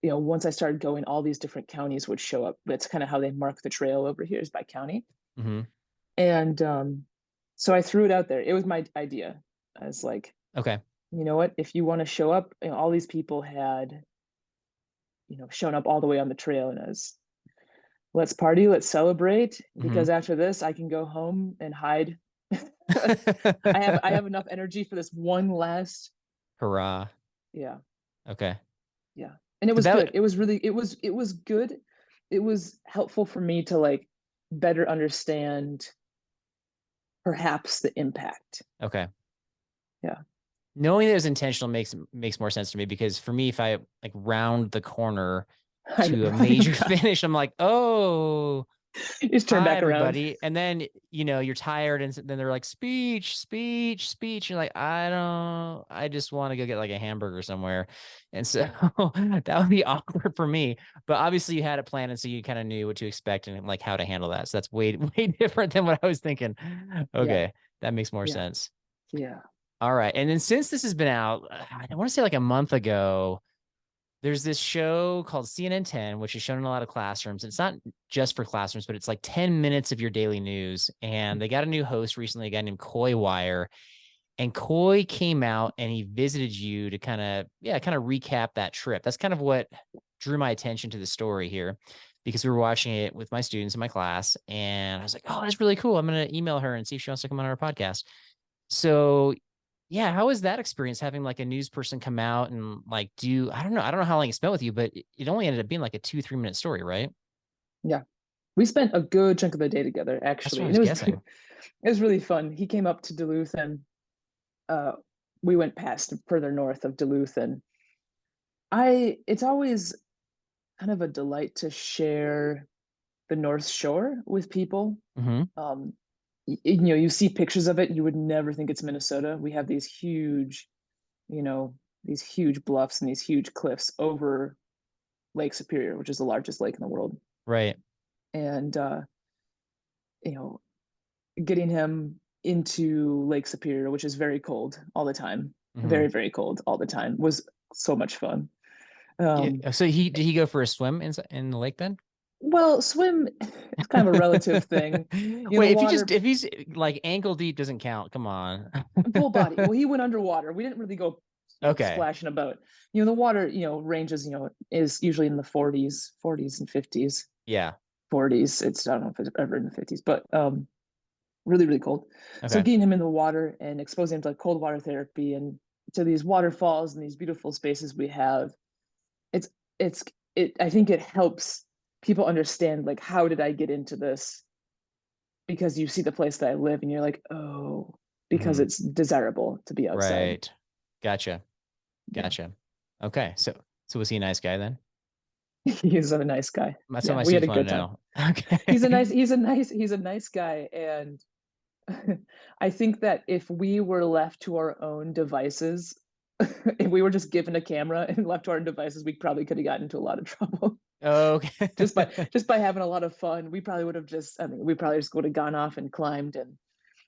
Once I started going, all these different counties would show up. That's kind of how they mark the trail over here, is by county. Mm-hmm. And so I threw it out there. It was my idea. I was like, Okay. you know what? If you want to show up, all these people had, shown up all the way on the trail, and as let's party, let's celebrate, Mm-hmm. because after this, I can go home and hide. I have enough energy for this one last. Hurrah. Yeah. Okay. Yeah. And it So was good. that It was good. It was helpful for me to like better understand perhaps the impact. okay. Yeah. Knowing that it was intentional makes more sense to me, because for me, if I like round the corner I know, to a major right? finish, I'm like, oh, Just turn hi back around. everybody. And then you're tired, and then they're like, speech. You're like, I just want to go get like a hamburger somewhere. And so that would be awkward for me. But obviously you had it planned, and so you kind of knew what to expect and like how to handle that. So that's way way different than what I was thinking. Yeah. Okay, that makes more Yeah. sense. Yeah. All right. And then since this has been out, I want to say like a month ago, there's this show called CNN 10, which is shown in a lot of classrooms. It's not just for classrooms, but it's like 10 minutes of your daily news. And they got a new host recently, a guy named Coy Wire. And Coy came out and he visited you to kind of recap that trip. That's kind of what drew my attention to the story here, because we were watching it with my students in my class. And I was like, oh, that's really cool. I'm going to email her and see if she wants to come on our podcast. So yeah, how was that experience, having like a news person come out and like I don't know how long it spent with you, but it only ended up being like a 2-3 minute story, right? Yeah. We spent a good chunk of the day together, That's what actually. I And was it was guessing. it was really fun. He came up to Duluth, and uh we went past further north of Duluth, and it's always kind of a delight to share the North Shore with people. Mm-hmm. You see pictures of it, you would never think it's Minnesota. We have you know, these huge bluffs and these huge cliffs over Lake Superior, which is the largest lake in the world. Right. And you know, getting him into Lake Superior, which is very cold all the time, Mm-hmm. very, very cold all the time, was so much fun. Yeah. So did he go for a swim in the lake then? Well, swim, it's kind of a relative thing. The Wait, water, if he's like ankle deep doesn't count. Come on. full body. Well, he went underwater. We didn't really go, Okay. splashing about. The water, ranges, is usually in the 40s and 50s. Yeah. 40s. I don't know if it's ever in the 50s, but really, really cold. So Okay. getting him in the water and exposing him to like cold water therapy and to these waterfalls and these beautiful spaces we have, it's it's I think it helps people understand, like, how did I get into this? Because you see the place that I live and you're like, oh, because Mm-hmm. it's desirable to be outside. Right. Gotcha. Yeah. Gotcha. Okay. So was he a nice guy then? He's a nice guy. That's what Yeah, my we had a students want good to time. know. Okay. He's a nice guy. And I think that if we were left to our own devices, if we were just given a camera and left to our own devices, we probably could have gotten into a lot of trouble. Okay. just by having a lot of fun. We probably would have we probably just would have gone off and climbed and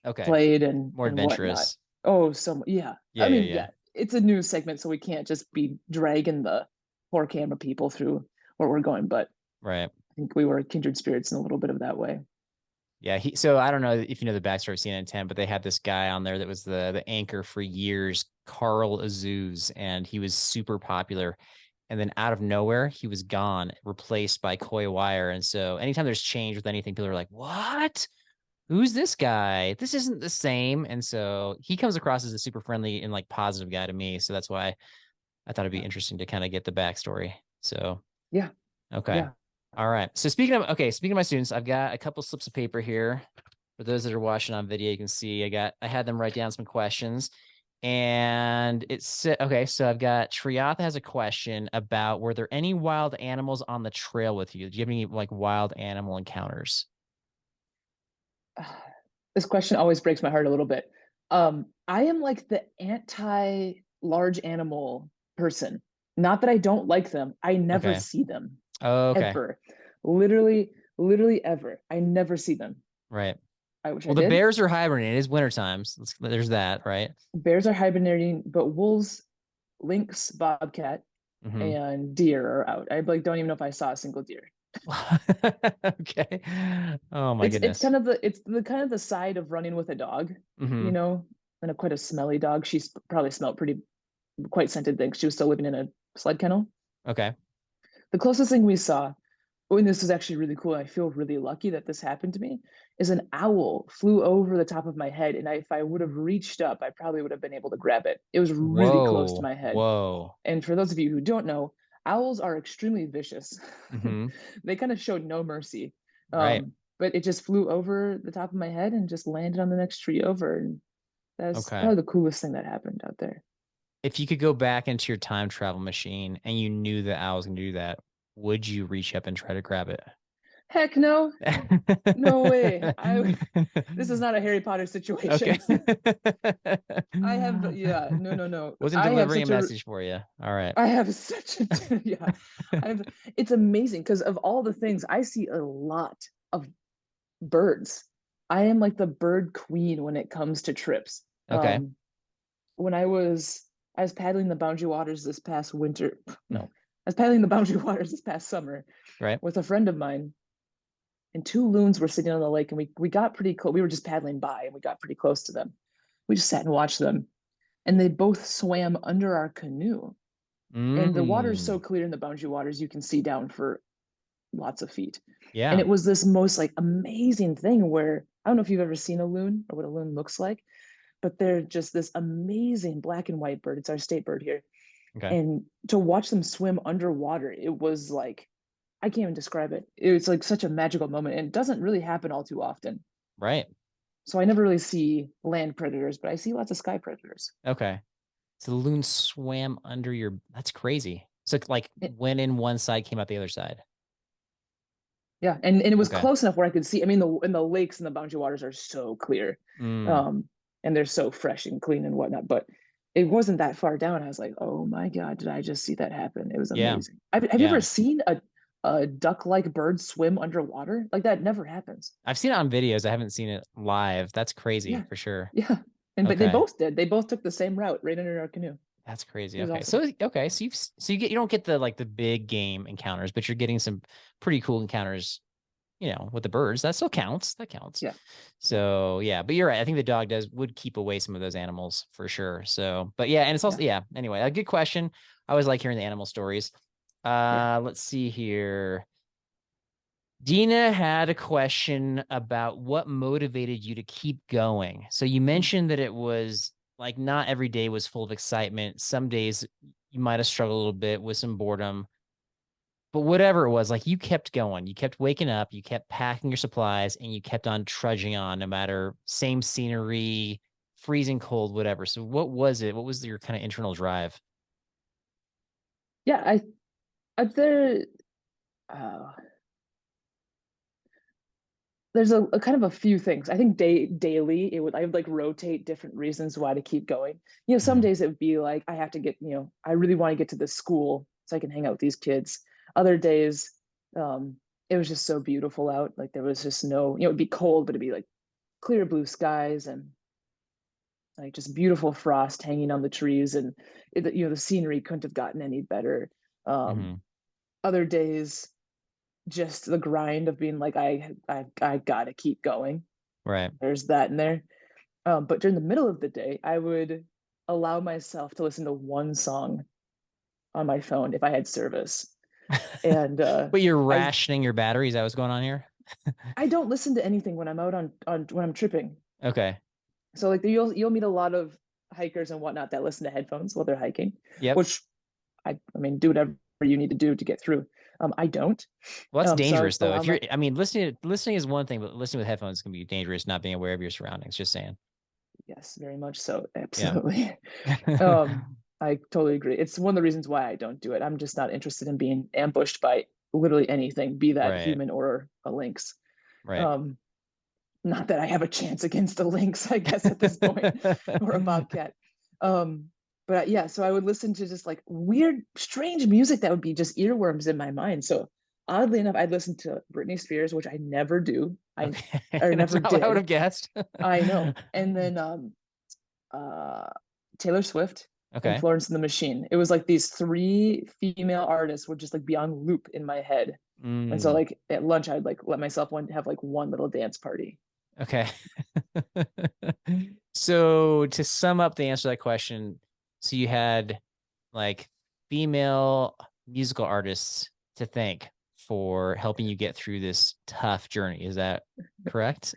Okay. played and More whatnot. adventurous. Oh, so yeah. Yeah, I yeah, mean, yeah. yeah, it's a news segment, so we can't just be dragging the poor camera people through where we're going. But Right. I think we were kindred spirits in a little bit of that way. Yeah. So I don't know if you know the backstory of CNN 10, but they had this guy on there that was the anchor for years, Carl Azuz, and he was super popular. And then out of nowhere, he was gone, replaced by Coy Wire. And so anytime there's change with anything, people are like, what? who's this guy? This isn't the same. And so he comes across as a super friendly and like positive guy to me. So that's why I thought it'd be interesting to kind of get the backstory. So, Yeah. okay. Yeah. All right. So speaking of my students, I've got a couple slips of paper here. For those that are watching on video, you can see I had them write down some questions. And it's okay. So I've got Triatha has a question about, were there any wild animals on the trail with you? Do you have any like wild animal encounters? This question always breaks my heart a little bit. I am like the anti large animal person. Not that I don't like them. I never Okay. see them Oh, okay. ever. Literally ever. I never see them. Right. I wish I Well, the did. bears are hibernating. It is winter times. There's that, right? Bears are hibernating, but wolves, lynx, bobcat, Mm-hmm. and deer are out. I like don't even know if I saw a single deer. Okay. Oh my It's goodness. kind of the kind of the side of running with a dog, Mm-hmm. you know, and quite a smelly dog. She's probably smelled pretty quite scented things. She was still living in a sled kennel. Okay. The closest thing we saw, and this is actually really cool, I feel really lucky that this happened to me, is an owl flew over the top of my head. And if I would have reached up, I probably would have been able to grab it. It was really close to Whoa. my head. Whoa. And for those of you who don't know, owls are extremely vicious. Mm-hmm. They kind of showed no mercy. Right. But it just flew over the top of my head and just landed on the next tree over. And that's Okay. probably the coolest thing that happened out there. If you could go back into your time travel machine and you knew that I was going to do that, would you reach up and try to grab it? Heck no. No way. This is not a Harry Potter situation. Okay. I have yeah, no. Wasn't I have delivering a such a message for you. All right. I have such a yeah. I have it's amazing because of all the things I see a lot of birds. I am like the bird queen when it comes to trips. Okay. When I was paddling the Boundary Waters this past winter. No, I was paddling the Boundary Waters this past summer Right. with a friend of mine, and two loons were sitting on the lake, and we got pretty close. We were just paddling by, and we got pretty close to them. We just sat and watched them, and they both swam under our canoe. And the water is so Mm. clear in the Boundary Waters, you can see down for lots of feet. And Yeah. it was this most like amazing thing where I don't know if you've ever seen a loon or what a loon looks like, but they're just this amazing black and white bird. It's our state bird here. Okay. And to watch them swim underwater, it was like, I can't even describe it. It was like such a magical moment, and it doesn't really happen all too often. Right. So I never really see land predators, but I see lots of sky predators. Okay. So the loon swam under your, that's crazy. So like It, went in one side, came out the other side. yeah, and it was Okay. close enough where I could see. I mean, the lakes and the Boundary Waters are so clear, Mm. um, and they're so fresh and clean and whatnot. But it wasn't that far down. I was like, oh my god, did I just see that happen? It was Yeah. amazing. Have you Yeah. ever seen a duck-like bird swim underwater? Like that never happens. I've seen it on videos. I haven't seen it live. That's crazy Yeah, for sure. yeah. And but they Okay. both did. They both took the same route right under our canoe. That's crazy. It was Okay. awesome. So you don't get the like the big game encounters, but you're getting some pretty cool encounters, with the birds. That still counts. That counts. Yeah. So yeah, but you're right. I think the dog would keep away some of those animals for sure. So, but yeah, and it's also, Yeah. yeah, anyway, a good question. I always like hearing the animal stories. Yeah. Let's see here. Dina had a question about what motivated you to keep going. So you mentioned that it was like not every day was full of excitement. Some days you might have struggled a little bit with some boredom, but whatever it was, like you kept going. You kept waking up, you kept packing your supplies, and you kept on trudging on no matter same scenery, freezing cold, whatever. So what was it? What was your kind of internal drive? Yeah. There uh, there's a kind of a few things. I think daily I would like rotate different reasons why to keep going. Some Mhm. days it would be like I have to get, I really want to get to this school so I can hang out with these kids. Other days, um, it was just so beautiful out. Like there was just no, it'd be cold, but it'd be like clear blue skies and like just beautiful frost hanging on the trees, and the scenery couldn't have gotten any better. Um, Mhm. Other days, just the grind of being like I gotta keep going. Right. There's that in there. But during the middle of the day, I would allow myself to listen to one song on my phone if I had service. And But you're I rationing your batteries. That was going on here. I don't listen to anything when I'm out on when I'm tripping. Okay. So like you'll meet a lot of hikers and whatnot that listen to headphones while they're hiking, Yep. which I mean, do whatever you need to do to get through. I don't. Well, that's So I dangerous pull though. out If you're, my I mean, listening is one thing, but listening with headphones can be dangerous, not being aware of your surroundings. Just saying. yes, very much so. Yeah. Absolutely. um, I totally agree. It's one of the reasons why I don't do it. I'm just not interested in being ambushed by literally anything, be that Right. human or a lynx. Right. Um, not that I have a chance against a lynx, I guess, at this point, or a bobcat. Um, but yeah, so I would listen to just like weird, strange music that would be just earworms in my mind. So oddly enough, I'd listen to Britney Spears, which I never do. I Okay. or That's never not what I would did. have guessed. I know. And then uh Taylor Swift and Okay. Florence and the Machine. It was like these three female artists would just like be on loop in my head. And so Mm, like at lunch, I'd like let myself have like one little dance party. okay. So to sum up the answer to that question, so you had like female musical artists to thank for helping you get through this tough journey. Is that correct?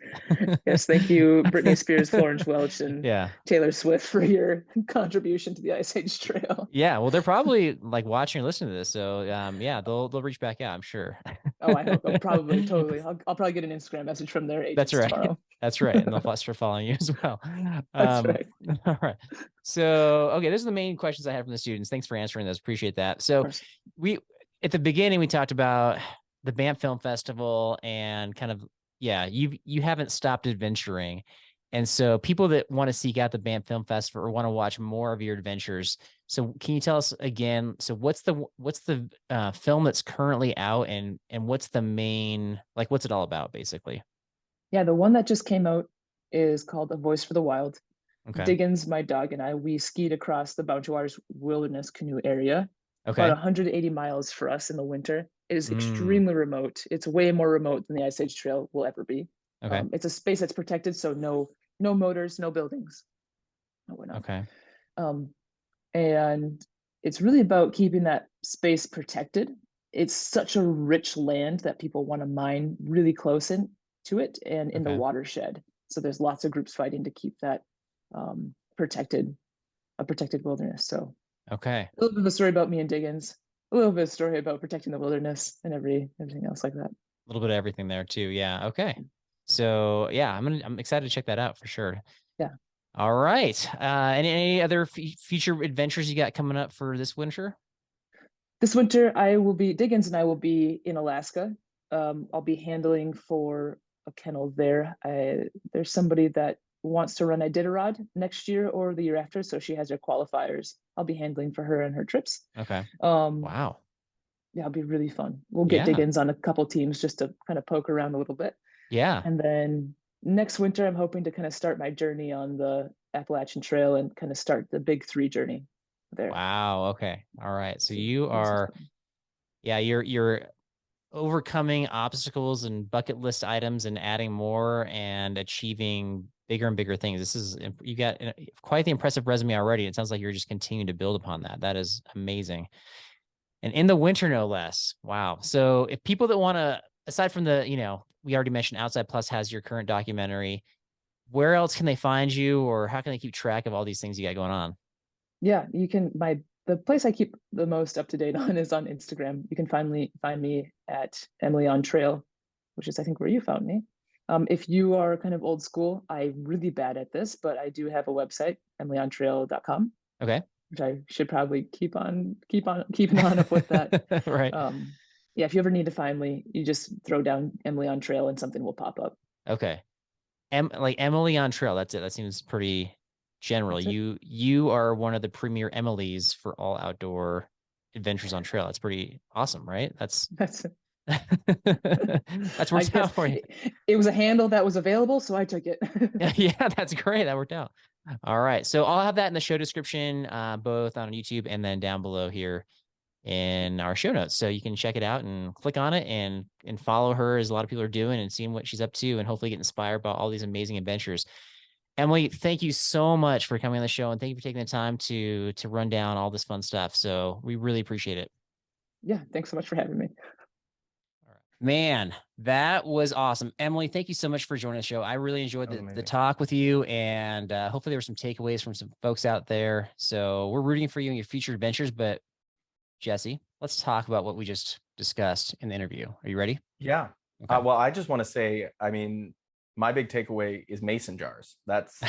Yes, thank you, Britney Spears, Florence Welch, and Yeah. Taylor Swift for your contribution to the Ice Age Trail. Yeah. Well, they're probably like watching or listening to this. So yeah, they'll reach back out, I'm sure. Oh, I hope. Oh, probably, totally. I'll probably get an Instagram message from their That's agents right. tomorrow. That's right. And they'll start following you as well. That's right. All right. So, okay, those are the main questions I have from the students. Thanks for answering those. Appreciate that. Of So, course. we at the beginning we talked about the Banff Film Festival and kind of yeah, you haven't stopped adventuring. And so people that want to seek out the Banff Film Festival or want to watch more of your adventures. So can you tell us again, so what's the film that's currently out and what's the main like what's it all about basically? Yeah, the one that just came out is called A Voice for the Wild. Okay. Diggins, my dog, and I, we skied across the Boundary Waters Wilderness Canoe area, about Okay. 180 miles for us in the winter. It is Mm, extremely remote. It's way more remote than the Ice Age Trail will ever be. okay. It's a space that's protected, so no motors, no buildings, no whatnot. Okay. Um, and it's really about keeping that space protected. It's such a rich land that people want to mine really close in to it and in the Okay. watershed. So there's lots of groups fighting to keep that protected, a protected wilderness. So Okay. a little bit of a story about me and Diggins, a little bit of a story about protecting the wilderness and everything else like that. A little bit of everything there too. Yeah. Okay. So yeah, I'm excited to check that out for sure. Yeah. All right. Any other future adventures you got coming up for this winter? This winter, Diggins and I will be in Alaska. I'll be handling for a kennel there. There's somebody that wants to run Iditarod next year or the year after, so she has her qualifiers. I'll be handling for her and her trips. Okay. Um, Wow. yeah, it'll be really fun. We'll get Yeah. Diggins on a couple teams just to kind of poke around a little bit. Yeah. And then next winter, I'm hoping to kind of start my journey on the Appalachian Trail and kind of start the big three journey there. Wow. Okay. All right. So So you this is are, fun. yeah, you're overcoming obstacles and bucket list items and adding more and achieving bigger and bigger things. This is you got quite the impressive resume already. It sounds like you're just continuing to build upon that. That is amazing. And in the winter, no less. Wow. So if people that want to, aside from the, we already mentioned Outside Plus has your current documentary. Where else can they find you or how can they keep track of all these things you got going on? Yeah, you can the place I keep the most up to date on is on Instagram. You can find me at Emily on Trail, which is I think where you found me. If you are kind of old school, I'm really bad at this, but I do have a website, emilyontrail.com, Okay. which I should probably keeping on up with that. Right. Yeah, if you ever need to find me, you just throw down Emily on Trail and something will pop up. Okay. Like Emily on Trail. That's it. That seems pretty general. That's it. You are one of the premier Emilys for all outdoor adventures on trail. That's pretty awesome, right? That's it. That's I worked guess out for you. it was a handle that was available, so I took it. Yeah, that's great. That worked out. All right. So I'll have that in the show description, both on YouTube and then down below here in our show notes. So you can check it out and click on it and follow her as a lot of people are doing and seeing what she's up to and hopefully get inspired by all these amazing adventures. Emily, thank you so much for coming on the show and thank you for taking the time to run down all this fun stuff. So we really appreciate it. Yeah, thanks so much for having me. All right. Man, that was awesome. Emily, thank you so much for joining the show. I really enjoyed the talk with you, and hopefully there were some takeaways from some folks out there. So we're rooting for you in your future adventures. But Jesse, let's talk about what we just discussed in the interview. Are you ready? Yeah. Okay. Well, I just want to say, I mean, my big takeaway is mason jars. That's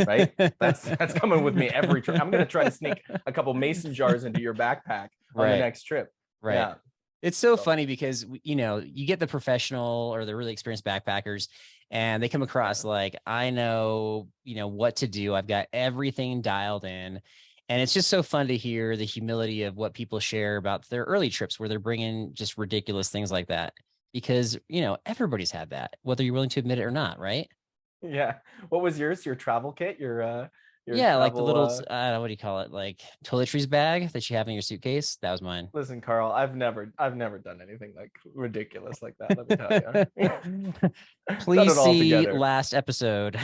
right. That's coming with me every trip. I'm going to try to sneak a couple mason jars into your backpack on the next trip. Right. Yeah. It's so funny because, you know, you get the professional or the really experienced backpackers and they come across like, I know, you know, what to do. I've got everything dialed in. And it's just so fun to hear the humility of what people share about their early trips where they're bringing just ridiculous things like that. Because, you know, everybody's had that, whether you're willing to admit it or not, right? Yeah. What was yours? Your travel kit? Your yeah, travel, like the little, what do you call it? Like toiletries bag that you have in your suitcase. That was mine. Listen, Carl, I've never done anything like ridiculous like that. Let me tell you. Please see last episode.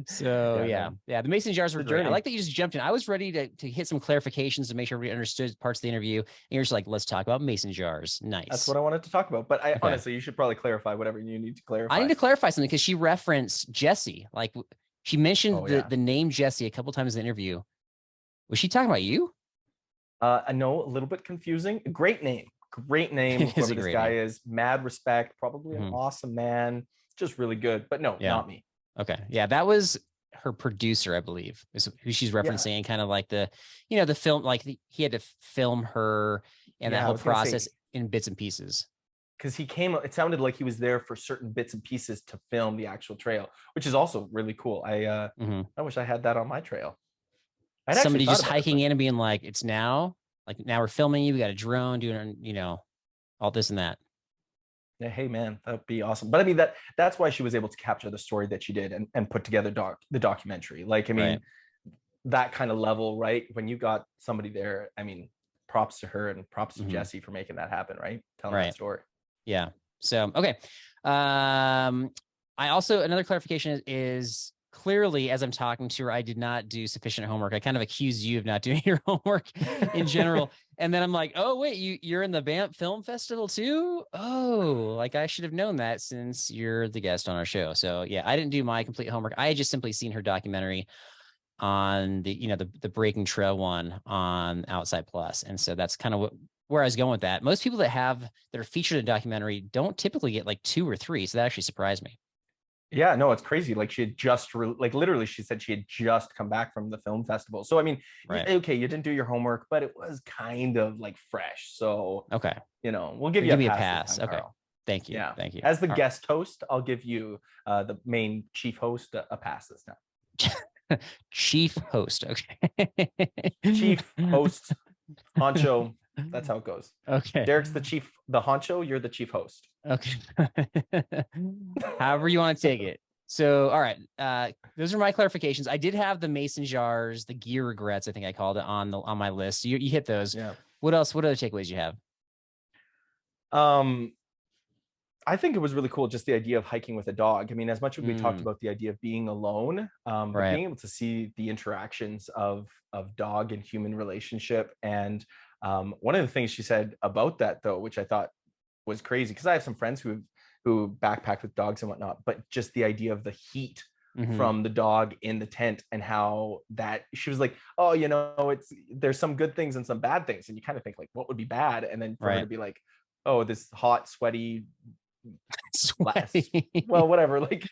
So yeah, the mason jars were great. I like that you just jumped in. I was ready to hit some clarifications to make sure we understood parts of the interview. And you're just like, let's talk about mason jars. Nice. That's what I wanted to talk about. But honestly, you should probably clarify whatever you need to clarify. I need to clarify something because she referenced Jesse. Like she mentioned the name Jesse a couple times in the interview. Was she talking about you? I know, a little bit confusing. Great name. Whoever this guy is. Mad respect. Probably an awesome man. Just really good. But no, not me. Okay. Yeah, that was her producer, I believe, is who she's referencing. And kind of like the film, like he had to film her and that whole process in bits and pieces. Because it sounded like he was there for certain bits and pieces to film the actual trail, which is also really cool. I wish I had that on my trail. Somebody just hiking in and being like, it's now, like now we're filming you. We got a drone doing, you know, all this and that. Yeah, hey man, that'd be awesome. But I mean, that's why she was able to capture the story that she did and put together the documentary. Like, I mean, that kind of level, right? When you got somebody there, I mean, props to her and props to Jesse for making that happen, right? Telling that story. Yeah. So, okay. I also, another clarification is clearly, as I'm talking to her, I did not do sufficient homework. I kind of accused you of not doing your homework in general. And then I'm like, oh, wait, you're in the Banff Film Festival too? Oh, like I should have known that since you're the guest on our show. So yeah, I didn't do my complete homework. I had just simply seen her documentary on the, you know, the Breaking Trail one on Outside Plus. And so that's kind of where I was going with that. Most people that are featured in a documentary don't typically get like 2 or 3. So that actually surprised me. Yeah, no, it's crazy. Like she had just literally she said she had just come back from the film festival. So I mean, okay, you didn't do your homework, but it was kind of like fresh. So okay, you know, we'll give you a pass. Okay, Carl. Thank you. Yeah, thank you. As the guest host, I'll give you the main chief host a pass this time. Chief host, okay. Chief host, honcho. That's how it goes. Okay. Derek's the honcho. You're the chief host. Okay. However you want to take it. So, all right. Those are my clarifications. I did have the mason jars, the gear regrets, I think I called it on my list. You hit those. Yeah. What else? What other takeaways you have? I think it was really cool, just the idea of hiking with a dog. I mean, as much as we talked about the idea of being alone, but being able to see the interactions of dog and human relationship. And one of the things she said about that, though, which I thought was crazy, because I have some friends who backpacked with dogs and whatnot, but just the idea of the heat from the dog in the tent and how that she was like, oh, you know, there's some good things and some bad things. And you kind of think like, what would be bad? And then for her to be like, oh, this hot, sweaty, well, whatever, like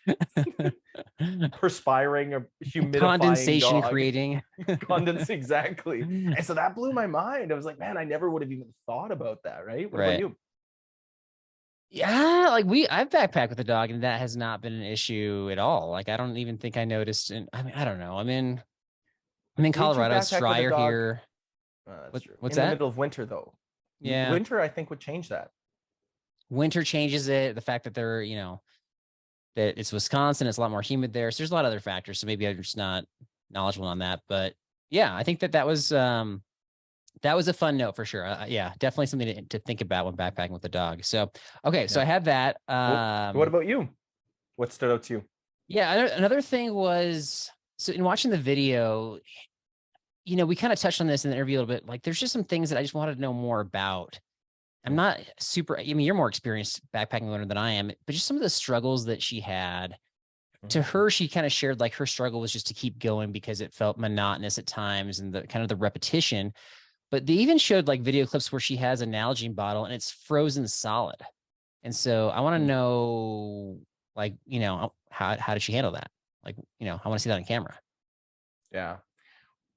perspiring or humidifying condensation dog. Creating exactly. And so that blew my mind. I was like, man, I never would have even thought about that. What about you? Yeah, like I've backpacked with a dog and that has not been an issue at all. Like I don't even think I noticed. And I mean, I don't know. I'm in Colorado. It's drier here. That's true. What's in that? the middle of winter, though. Yeah, winter I think would change that. Winter changes it. The fact that they're, you know, that it's Wisconsin, it's a lot more humid there. So there's a lot of other factors. So maybe I'm just not knowledgeable on that. But yeah, I think that was a fun note for sure. Yeah, definitely something to think about when backpacking with the dog. So, okay. So I had that. What about you? What stood out to you? Yeah. Another thing was, so in watching the video, you know, we kind of touched on this in the interview a little bit. Like there's just some things that I just wanted to know more about. I'm not super, I mean, you're more experienced backpacking winter than I am, but just some of the struggles that she had. To her, she kind of shared like her struggle was just to keep going because it felt monotonous at times and the kind of the repetition. But they even showed like video clips where she has a Nalgene bottle and it's frozen solid. And so I want to know, like, how did she handle that? Like, I want to see that on camera. Yeah.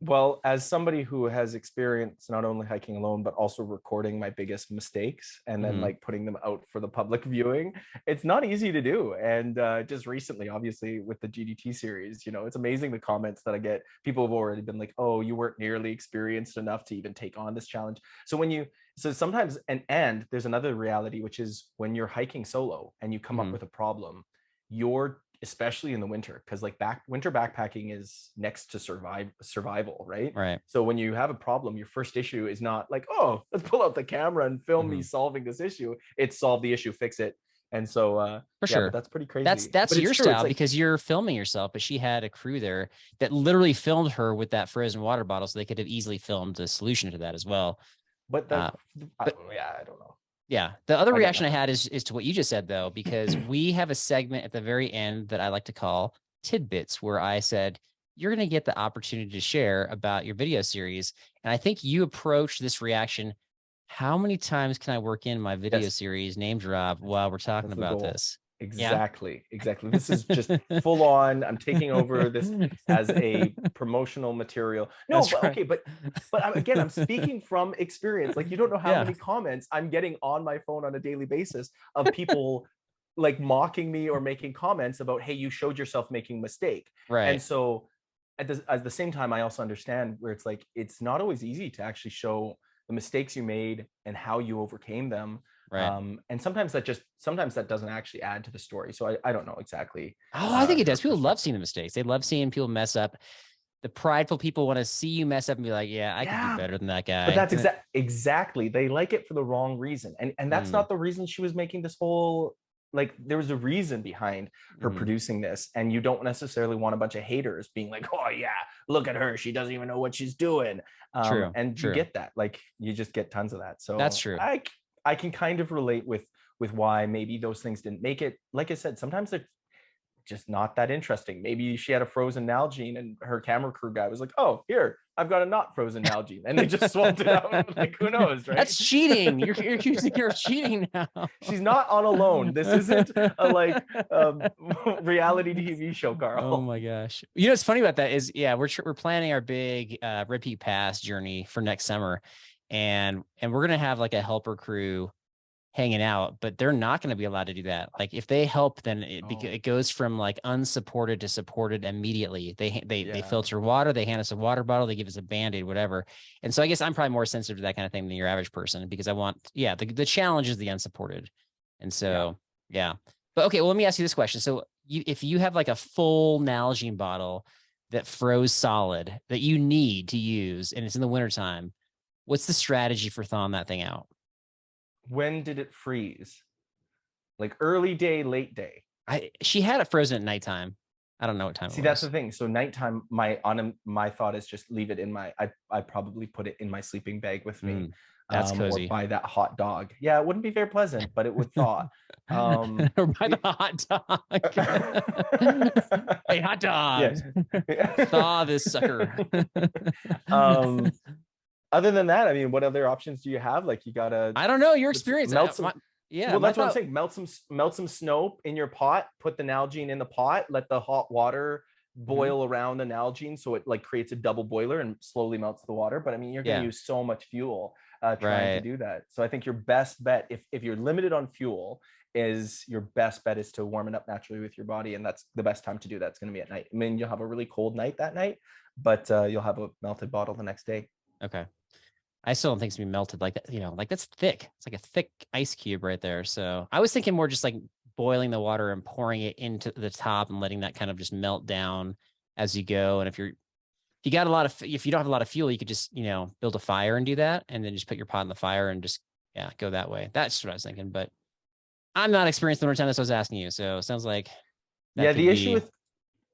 Well, as somebody who has experienced not only hiking alone, but also recording my biggest mistakes and then like putting them out for the public viewing, it's not easy to do. And just recently, obviously, with the GDT series, it's amazing the comments that I get. People have already been like, oh, you weren't nearly experienced enough to even take on this challenge. So sometimes, and there's another reality, which is when you're hiking solo and you come up with a problem, especially in the winter, because like winter backpacking is next to survival, right? Right. So when you have a problem, your first issue is not like, oh, let's pull out the camera and film me solving this issue. It's solve the issue, fix it. And so for sure, but that's pretty crazy. That's your true. style, like, because you're filming yourself, but she had a crew there that literally filmed her with that frozen water bottle, so they could have easily filmed a solution to that as well. But I don't know. Yeah. The other reaction I had is to what you just said, though, because we have a segment at the very end that I like to call tidbits, where I said, you're going to get the opportunity to share about your video series. And I think you approach this reaction. How many times can I work in my video series name drop while we're talking about this? Exactly. This is just full on. I'm taking over this as a promotional material. No, but okay, but again, I'm speaking from experience. Like, you don't know how many comments I'm getting on my phone on a daily basis of people like mocking me or making comments about, hey, you showed yourself making a mistake. Right. And so at the same time, I also understand where it's like, it's not always easy to actually show the mistakes you made and how you overcame them. Right. And sometimes that doesn't actually add to the story. So I don't know exactly. Oh, I think it does. People love seeing the mistakes. They love seeing people mess up. The prideful people want to see you mess up and be like, yeah, I can do better than that guy. But that's exactly. They like it for the wrong reason. And that's not the reason she was making this whole, like, there was a reason behind her producing this. And you don't necessarily want a bunch of haters being like, oh yeah, look at her, she doesn't even know what she's doing. You get that. Like, you just get tons of that. So that's true. I can kind of relate with why maybe those things didn't make it. Like I said, sometimes they're just not that interesting. Maybe she had a frozen Nalgene and her camera crew guy was like, oh, here, I've got a not frozen Nalgene. And they just swapped it out. Like, who knows, right? That's cheating. You're accusing her of cheating now. She's not on Alone. This isn't a reality TV show, Carl. Oh my gosh. What's funny about that is, we're planning our big Red Peak Pass journey for next summer. And we're going to have like a helper crew hanging out, but they're not going to be allowed to do that. Like, if they help, then it goes from like unsupported to supported immediately. They filter water, they hand us a water bottle, they give us a Band-Aid, whatever. And so I guess I'm probably more sensitive to that kind of thing than your average person, because I want, the challenge is the unsupported. And so, but okay, well, let me ask you this question. So if you have like a full Nalgene bottle that froze solid that you need to use, and it's in the wintertime, what's the strategy for thawing that thing out? When did it freeze? Like early day, late day? She had it frozen at nighttime. I don't know what time it was. See, that's the thing. So nighttime, my thought is just leave it in I probably put it in my sleeping bag with me. That's cozy. Or buy that hot dog. Yeah, it wouldn't be very pleasant, but it would thaw. Or buy the hot dog. Hey, hot dog. Yeah. Thaw this sucker. Other than that, I mean, what other options do you have? Like, you gotta, I don't know, your experience. Well, that's what I'm saying. Melt some snow in your pot, put the Nalgene in the pot, let the hot water boil around the Nalgene, so it like creates a double boiler and slowly melts the water. But I mean, you're going to use so much fuel trying to do that. So I think your best bet, if you're limited on fuel, is to warm it up naturally with your body. And that's the best time to do that. It's going to be at night. I mean, you'll have a really cold night that night, but you'll have a melted bottle the next day. Okay. I still don't think it's gonna be melted like that. Like, that's thick. It's like a thick ice cube right there. So I was thinking more just like boiling the water and pouring it into the top and letting that kind of just melt down as you go. And if you don't have a lot of fuel, you could just, build a fire and do that. And then just put your pot in the fire and just, go that way. That's what I was thinking, but I'm not experienced in the wintertime. That's what I was asking you. So it sounds like the issue with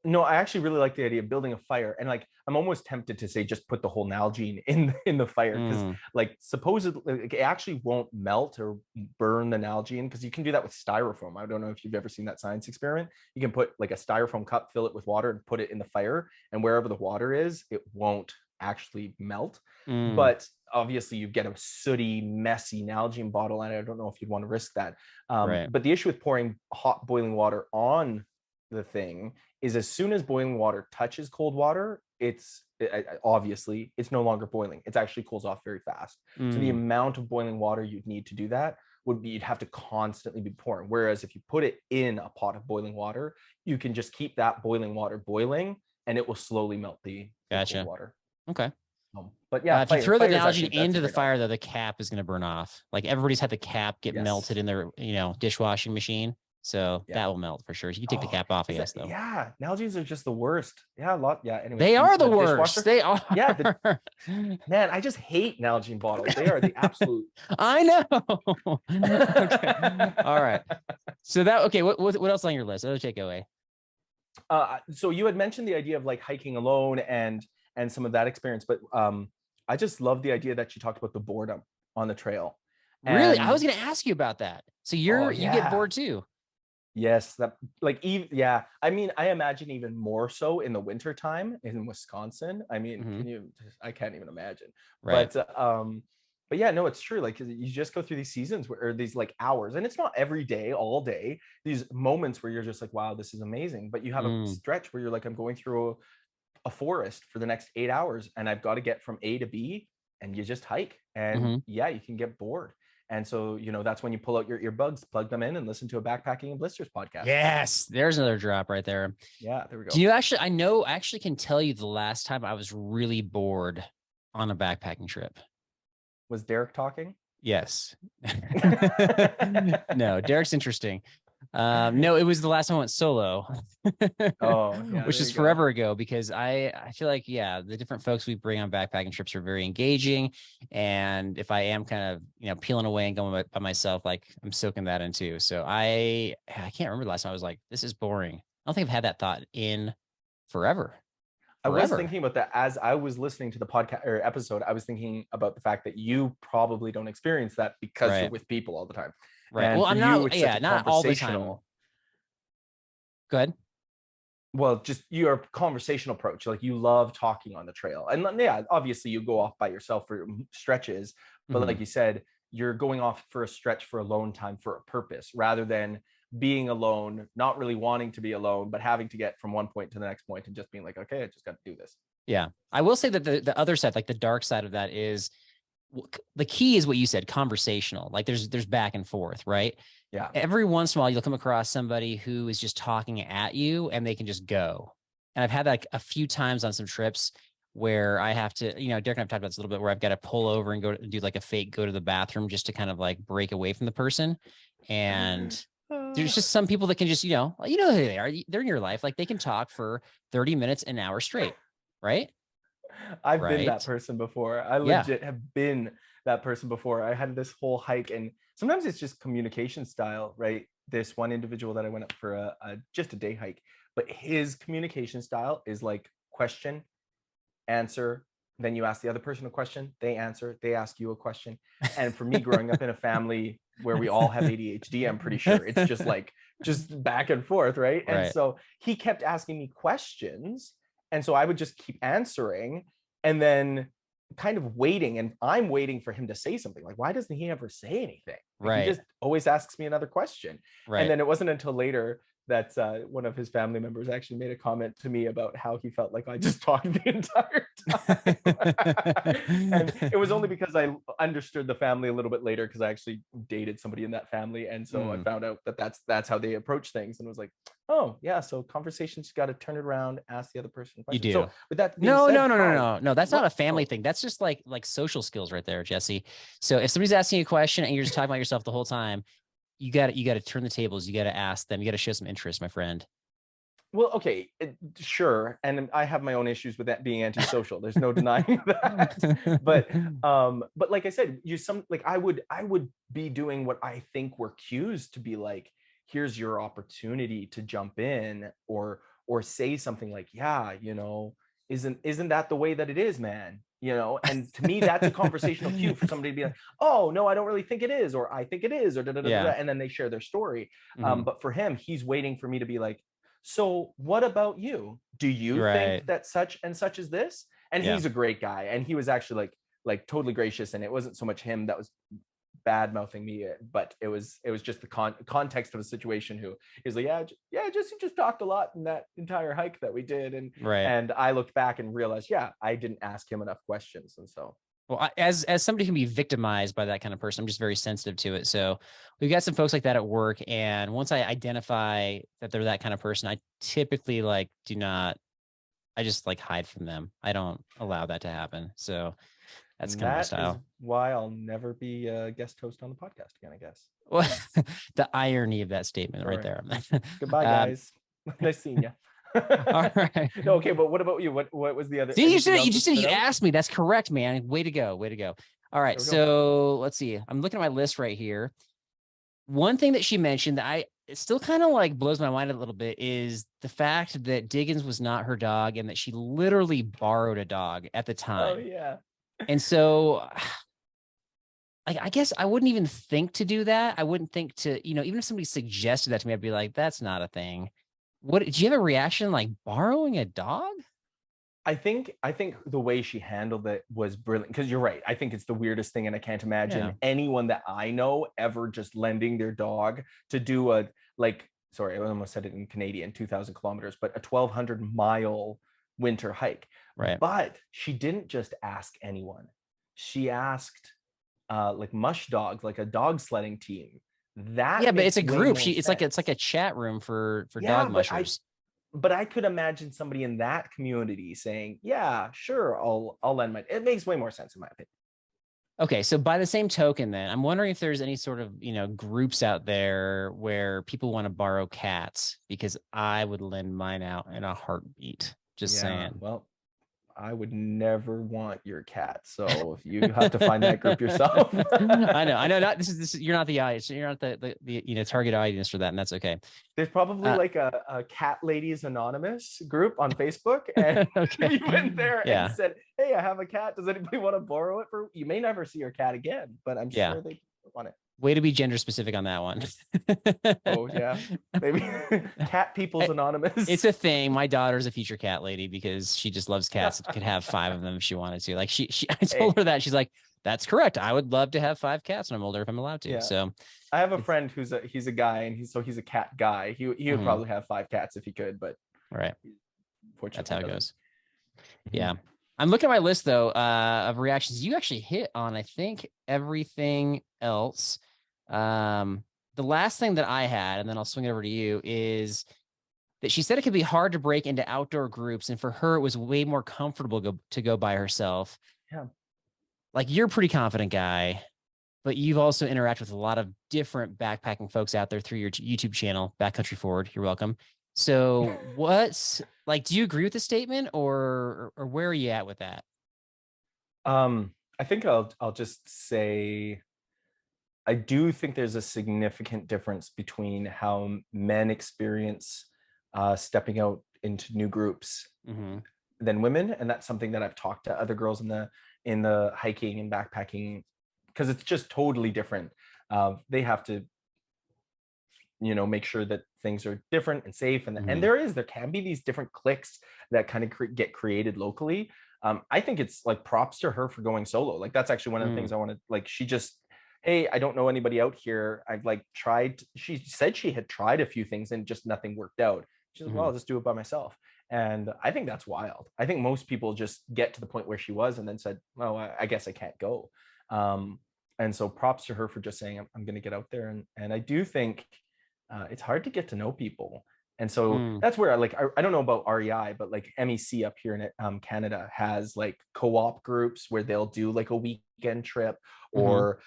No, I actually really like the idea of building a fire, and like I'm almost tempted to say just put the whole Nalgene in the fire, because like supposedly like, it actually won't melt or burn the Nalgene, because you can do that with styrofoam. I don't know if you've ever seen that science experiment. You can put like a styrofoam cup, fill it with water, and put it in the fire, and wherever the water is, it won't actually melt. But obviously you get a sooty, messy Nalgene bottle, and I don't know if you'd want to risk that. Right. But the issue with pouring hot boiling water on the thing is, as soon as boiling water touches cold water, obviously it's no longer boiling. It actually cools off very fast. So the amount of boiling water you'd need to do that would be, you'd have to constantly be pouring. Whereas if you put it in a pot of boiling water, you can just keep that boiling water boiling, and it will slowly melt the cold water. Okay. But yeah, if you throw the Nalgene into the fire, though, the cap is going to burn off. Like everybody's had the cap get melted in their, dishwashing machine. So that will melt for sure. So you can take the cap off, I guess, though. Yeah, Nalgenes are just the worst. Yeah, a lot. Yeah, anyway. They are the worst. They are. Yeah, man, I just hate Nalgene bottles. They are the absolute. I know. Okay. All right. So what else on your list? Other takeaway. So you had mentioned the idea of like hiking alone and some of that experience, but I just love the idea that you talked about the boredom on the trail. Really? I was going to ask you about that. So you get bored too. Yes, that like yeah. I mean, I imagine even more so in the winter time in Wisconsin. I mean, I can't even imagine. Right. But yeah, no, it's true. Like you just go through these seasons or these like hours, and it's not every day, all day. These moments where you're just like, wow, this is amazing. But you have a stretch where you're like, I'm going through a forest for the next 8 hours, and I've got to get from A to B, and you just hike, and yeah, you can get bored. And so, that's when you pull out your earbuds, plug them in, and listen to a Backpacking and Blisters podcast. Yes, there's another drop right there. Yeah, there we go. Do you actually, I actually can tell you the last time I was really bored on a backpacking trip. Was Derek talking? Yes. No, Derek's interesting. No, it was the last time I went solo. Which is forever ago, because I feel like, the different folks we bring on backpacking trips are very engaging. And if I am kind of, peeling away and going by myself, like I'm soaking that in too. So I can't remember the last time I was like, this is boring. I don't think I've had that thought in forever. I was thinking about that as I was listening to the podcast or episode. I was thinking about the fact that you probably don't experience that because you're with people all the time. Right. And well, I'm not. Yeah, not all the time. Good. Well, just your conversational approach. Like you love talking on the trail, and yeah, obviously you go off by yourself for stretches, but like you said, you're going off for a stretch for alone time for a purpose, rather than being alone, not really wanting to be alone, but having to get from one point to the next point and just being like, okay, I just got to do this. Yeah. I will say that the other side, like the dark side of that, is the key is what you said, conversational. Like there's back and forth, right? Yeah. Every once in a while you'll come across somebody who is just talking at you and they can just go. And I've had that a few times on some trips where I have to, Derek and I've talked about this a little bit, where I've got to pull over and go do like a fake go to the bathroom just to kind of like break away from the person. And there's just some people that can just, you know who they are. They're in your life. Like they can talk for 30 minutes, an hour straight. Right. I've been that person before. I legit have been that person before. I had this whole hike, and sometimes it's just communication style, right? This one individual that I went up for just a day hike, but his communication style is like question, answer, then you ask the other person a question, they answer, they ask you a question. And for me, growing up in a family where we all have ADHD, I'm pretty sure it's just back and forth, right? And so he kept asking me questions, and so I would just keep answering and then kind of waiting, and I'm waiting for him to say something. Like, why doesn't he ever say anything? Like, he just always asks me another question. And then it wasn't until later that one of his family members actually made a comment to me about how he felt like I just talked the entire time. And it was only because I understood the family a little bit later, because I actually dated somebody in that family. And so I found out that that's how they approach things, and was like, oh yeah, so conversations, you got to turn it around, ask the other person a question. You do. So with that no, that's not a family thing. That's just like social skills right there, Jesse. So if somebody's asking you a question and you're just talking about yourself the whole time, you got to turn the tables. You got to ask them. You got to show some interest, my friend. Well, okay, sure. And I have my own issues with that being antisocial. There's no denying that. But like I said, I would be doing what I think were cues to be like, here's your opportunity to jump in, or or say something like, yeah, you know, isn't that the way that it is, man? You know, and to me, that's a conversational cue for somebody to be like, oh, no, I don't really think it is, or I think it is, or da, da, da, da, and then they share their story. But for him, he's waiting for me to be like, so what about you? Do you think that such and such is this? And he's a great guy. And he was actually like totally gracious. And it wasn't so much him that was bad mouthing me, but it was just the context of the situation. Who is like, just talked a lot in that entire hike that we did. And I looked back and realized, I didn't ask him enough questions. And so, well, as somebody who can be victimized by that kind of person, I'm just very sensitive to it. So we've got some folks like that at work. And once I identify that they're that kind of person, I typically I just hide from them. I don't allow that to happen. So that's kind of my style. Is why I'll never be a guest host on the podcast again, I guess. Well, the irony of that statement right there. Goodbye, guys. Nice seeing you. All right. No, okay, but what about you? What was the other? See, you asked me. That's correct, man. Way to go. All right. So let's see. I'm looking at my list right here. One thing that she mentioned that it still kind of blows my mind a little bit is the fact that Diggins was not her dog and that she literally borrowed a dog at the time. Oh, yeah. And so I guess I wouldn't even think to do that. I wouldn't think to, even if somebody suggested that to me, I'd be like, that's not a thing. What, do you have a reaction borrowing a dog? I think the way she handled it was brilliant, because you're right. I think it's the weirdest thing, and I can't imagine anyone that I know ever just lending their dog to do I almost said it in Canadian, 2,000 kilometers, but a 1,200-mile winter hike. Right. But she didn't just ask anyone. She asked mush dogs, like a dog sledding team. But it's a group. It's like a chat room for dog mushers. But I could imagine somebody in that community saying, yeah, sure, I'll lend my. It makes way more sense in my opinion. Okay, so by the same token, then I'm wondering if there's any sort of groups out there where people want to borrow cats, because I would lend mine out in a heartbeat. Just saying. Well, I would never want your cat, so you have to find that group yourself. I know. Not this is you're not the audience. You're not the target audience for that, and that's okay. There's probably a Cat Ladies Anonymous group on Facebook, and you went there and said, "Hey, I have a cat. Does anybody want to borrow it for?" You may never see your cat again, but I'm sure they want it. Way to be gender specific on that one. Oh yeah, maybe Cat People's Anonymous. It's a thing. My daughter's a future cat lady because she just loves cats. Could have 5 of them if she wanted to. I told her that. She's like, "That's correct. I would love to have 5 cats when I'm older if I'm allowed to." Yeah. So I have a friend he's a guy, and he's a cat guy. He would probably have 5 cats if he could, but fortunately, that's how it goes. Yeah. I'm looking at my list though of reactions. You actually hit on, I think, everything else. The last thing that I had, and then I'll swing it over to you, is that she said it could be hard to break into outdoor groups, and for her it was way more comfortable to go by herself. Yeah. You're a pretty confident guy, but you've also interacted with a lot of different backpacking folks out there through your YouTube channel, Backcountry Forward. You're welcome. So what's do you agree with the statement, or where are you at with that? I think I'll just say I do think there's a significant difference between how men experience stepping out into new groups than women, and that's something that I've talked to other girls in the hiking and backpacking, because it's just totally different. They have to make sure that things are different and safe, and there can be these different cliques that kind of get created locally. I think it's props to her for going solo. That's actually one of the things I want to she just, hey, I don't know anybody out here. I've tried. She said she had tried a few things and just nothing worked out. She said, well, I'll just do it by myself. And I think that's wild. I think most people just get to the point where she was and then said, oh, I guess I can't go. And so props to her for just saying, I'm going to get out there. And I do think it's hard to get to know people. And so that's where I don't know about REI, but MEC up here in Canada has co-op groups where they'll do a weekend trip or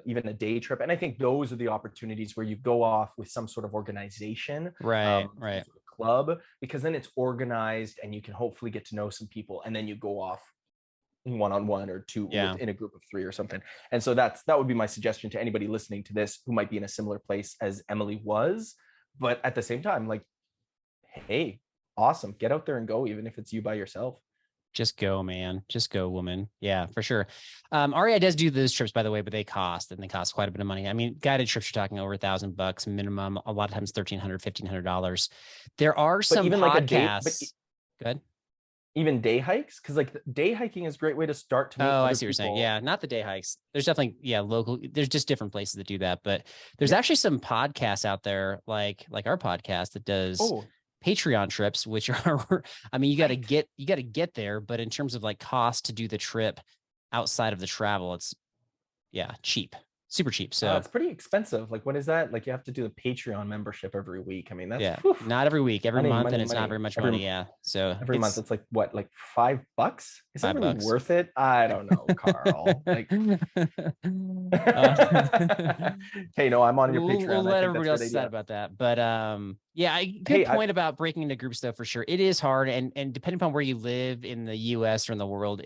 even a day trip. And I think those are the opportunities where you go off with some sort of organization, right. Sort of club, because then it's organized and you can hopefully get to know some people, and then you go off one-on-one or two in a group of 3 or something. And so that would be my suggestion to anybody listening to this who might be in a similar place as Emily was. But at the same time, hey, awesome. Get out there and go, even if it's you by yourself. Just go, man. Just go, woman. Yeah, for sure. REI does do those trips, by the way, but they cost quite a bit of money. I mean, guided trips, you're talking over $1,000 minimum. A lot of times $1,300, $1,500. There are some even podcasts. like a day, Good. Even day hikes, because like day hiking is a great way to start to meet I see other what you're saying. people. Yeah, not the day hikes. There's definitely local. There's just different places that do that, but there's actually some podcasts out there like our podcast that does Patreon trips, which are, I mean, you got to get there, but in terms of like cost to do the trip outside of the travel, it's cheap. Super cheap. So it's pretty expensive. Like, what is that? Like, you have to do the Patreon membership every week. I mean, that's not every week, every month, and it's not very much money. Yeah. So every month it's like what, like $5? Is that really worth it? I don't know, Carl. Like, hey, no, I'm on your Patreon. We'll let everybody else decide about that. But good point about breaking into groups though, for sure. It is hard, and depending upon where you live in the US or in the world,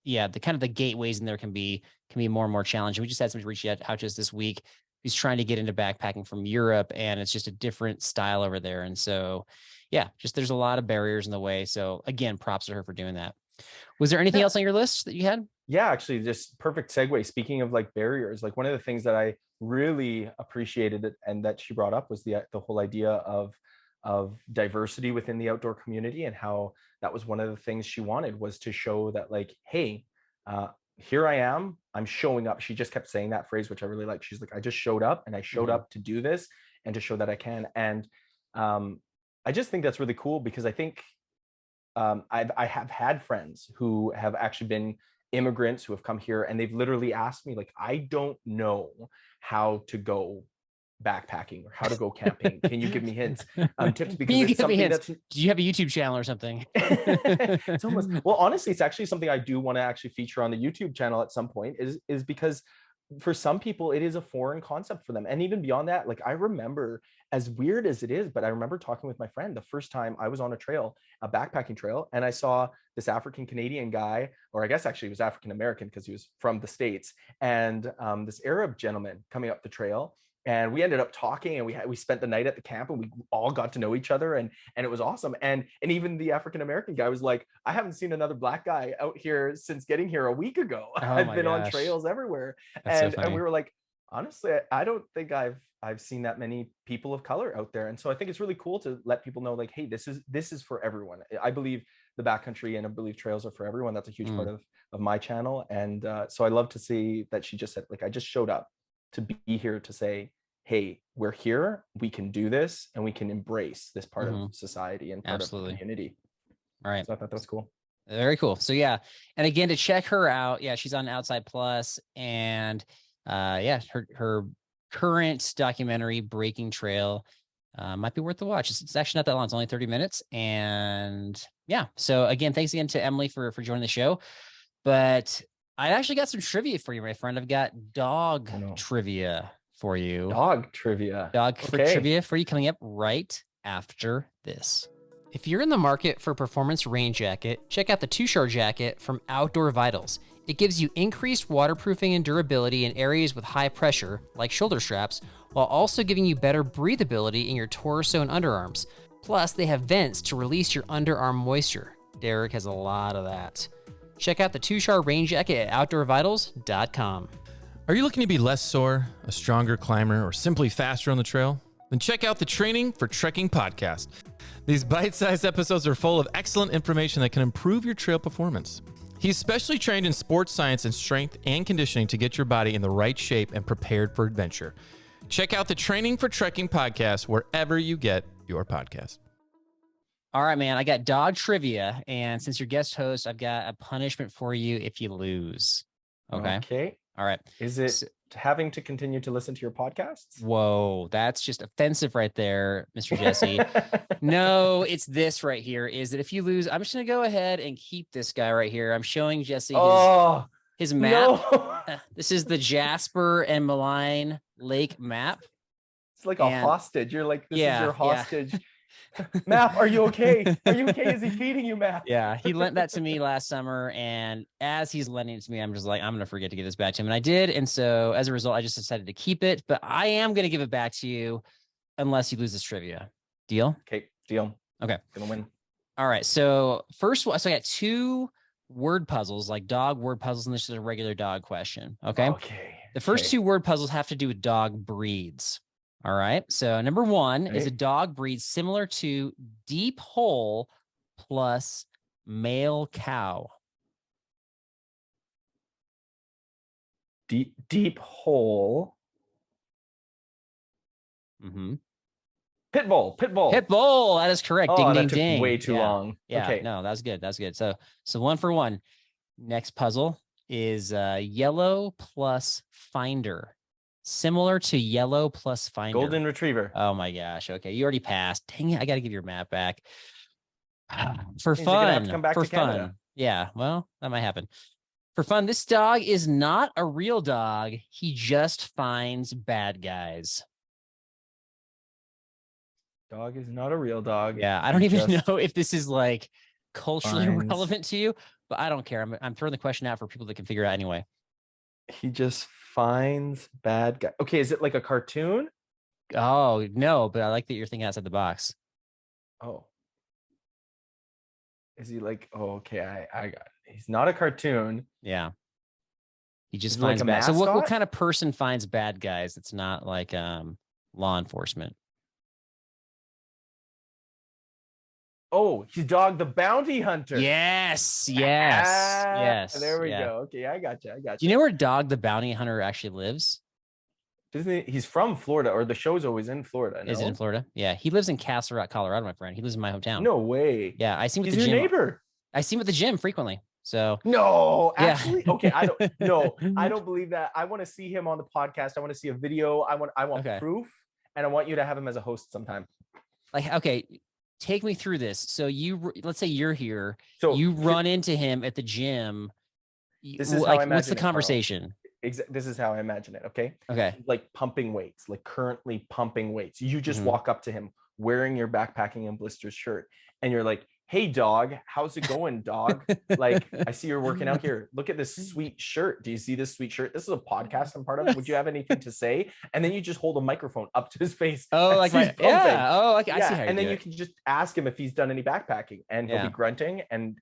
the kind of the gateways in there can be more and more challenging. We just had somebody reach out to us this week who's trying to get into backpacking from Europe, and it's just a different style over there. And so, there's a lot of barriers in the way. So again, props to her for doing that. Was there anything else on your list that you had? Yeah, actually, just perfect segue. Speaking of like barriers, like one of the things that I really appreciated and that she brought up was the whole idea of diversity within the outdoor community, and how that was one of the things she wanted, was to show that, like, hey, here I am, I'm showing up. She just kept saying that phrase, which I really like. She's like, I just showed up, and I showed up to do this and to show that I can. And I just think that's really cool, because I think I have had friends who have actually been immigrants who have come here, and they've literally asked me, like, I don't know how to go backpacking or how to go camping. Can you give me hints, tips? Because it's something that's... Do you have a YouTube channel or something? It's almost, well, honestly, it's actually something I do want to actually feature on the YouTube channel at some point, is because for some people it is a foreign concept for them. And even beyond that, like, I remember, as weird as it is, but I remember talking with my friend the first time I was on a trail, a backpacking trail, and I saw this African Canadian guy, or I guess actually he was African American because he was from the States, and this Arab gentleman coming up the trail. And we ended up talking, and we spent the night at the camp, and we all got to know each other, and it was awesome. And even the African American guy was like, I haven't seen another Black guy out here since getting here a week ago. I've been on trails everywhere. And we were like, honestly, I don't think I've seen that many people of color out there. And so I think it's really cool to let people know, like, hey, this is for everyone. I believe the backcountry and I believe trails are for everyone. That's a huge part of my channel. And so I love to see that she just said, like, I just showed up to be here to say, hey, we're here, we can do this, and we can embrace this part of society and part of the community. All right. So I thought that was cool. Very cool. So and again, to check her out, she's on Outside Plus, and her current documentary, Breaking Trail, might be worth the watch. It's actually not that long. It's only 30 minutes. And so again, thanks again to Emily for joining the show. But I actually got some trivia for you, my friend. I've got dog trivia for you. Dog trivia. Trivia for you coming up right after this. If you're in the market for a performance rain jacket, check out the 2-Shore jacket from Outdoor Vitals. It gives you increased waterproofing and durability in areas with high pressure, like shoulder straps, while also giving you better breathability in your torso and underarms. Plus, they have vents to release your underarm moisture. Derek has a lot of that. Check out the 2-Shore rain jacket at OutdoorVitals.com. Are you looking to be less sore, a stronger climber, or simply faster on the trail? Then check out the Training for Trekking podcast. These bite-sized episodes are full of excellent information that can improve your trail performance. He's specially trained in sports science and strength and conditioning to get your body in the right shape and prepared for adventure. Check out the Training for Trekking podcast wherever you get your podcast. All right, man, I got dog trivia, and since you're guest host, I've got a punishment for you if you lose. Okay. All right. Is it having to continue to listen to your podcasts? Whoa, that's just offensive right there, Mr. Jesse. No, it's this right here. Is that if you lose, I'm just going to go ahead and keep this guy right here. I'm showing Jesse his map. No. This is the Jasper and Malign Lake map. It's like a hostage. You're like, this is your hostage. Map, are you okay? Are you okay? Is he feeding you, Map? Yeah, he lent that to me last summer, and as he's lending it to me, I'm just like, I'm gonna forget to give this back to him, and I did. And so as a result, I just decided to keep it, but I am gonna give it back to you unless you lose this trivia. Deal? Okay, deal. Okay, gonna win. All right. So first one, so I got 2 word puzzles, like dog word puzzles, and this is a regular dog question. Okay. Okay. The first 2 word puzzles have to do with dog breeds. All right. So number 1 is a dog breed similar to deep hole plus male cow. Deep hole. Mm-hmm. Pitbull. Pitbull. That is correct. Oh, Ding, that ding, took ding. way too long. Yeah. Okay. No, that's good. That's good. So 1 for 1. Next puzzle is yellow plus finder. Similar to yellow plus finder. Golden retriever. Oh my gosh. Okay. You already passed. Dang it. I got to give your map back. For Means you're gonna have fun. to come back For to Canada. fun. Yeah. Well, that might happen. For fun, this dog is not a real dog. He just finds bad guys. Dog is not a real dog. Yeah. I don't even know if this is like culturally relevant to you, but I don't care. I'm throwing the question out for people that can figure it out anyway. He just finds bad guy. Okay, is it like a cartoon? Oh, no, but I like that you're thinking outside the box. Oh. Is he like, oh, okay, I got it. He's not a cartoon. Yeah. He just Is it finds like a bad. So what mascot? kind of person finds bad guys that's not like law enforcement? Oh, he's Dog the Bounty Hunter. Yes. There we go. Okay, I got you. Do you know where Dog the Bounty Hunter actually lives? He's from Florida, or the show's always in Florida. No? Is it in Florida? Yeah, he lives in Castle Rock, Colorado, my friend. He lives in my hometown. No way. Yeah, I see him at He's the your gym. neighbor. I see him at the gym frequently. So no, yeah. actually, okay. I don't believe that. I want to see him on the podcast. I want to see a video. I want proof, and I want you to have him as a host sometime. Like, okay, take me through this. So let's say you're here. So you run into him at the gym. This is how I imagine what's the it, conversation? This is how I imagine it. Okay. Okay. Like pumping weights, like currently pumping weights. You just walk up to him wearing your backpacking and blisters shirt, and you're like, "Hey, dog, how's it going, dog? Like, I see you're working out here. Look at this sweet shirt. Do you see this sweet shirt? This is a podcast I'm part of. Would you have anything to say?" And then you just hold a microphone up to his face. Oh, like I see how I see. And then you can just ask him if he's done any backpacking, and he'll be grunting, and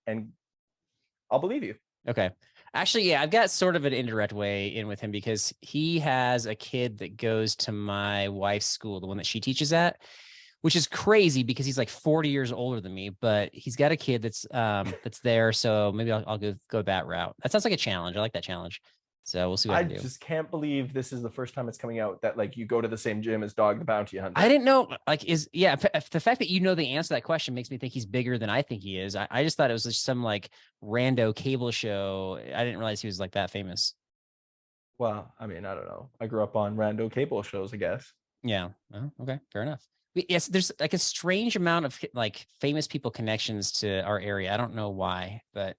I'll believe you. Okay. Actually, yeah, I've got sort of an indirect way in with him because he has a kid that goes to my wife's school, the one that she teaches at, which is crazy because he's like 40 years older than me, but he's got a kid that's there. So maybe I'll go that route. That sounds like a challenge. I like that challenge. So we'll see what I can do. I just can't believe this is the first time it's coming out that like you go to the same gym as Dog the Bounty Hunter. I didn't know, like, the fact that you know the answer to that question makes me think he's bigger than I think he is. I just thought it was just some like rando cable show. I didn't realize he was like that famous. Well, I mean, I don't know. I grew up on rando cable shows, I guess. Yeah. Oh, okay. Fair enough. Yes, there's like a strange amount of like famous people connections to our area. I don't know why, but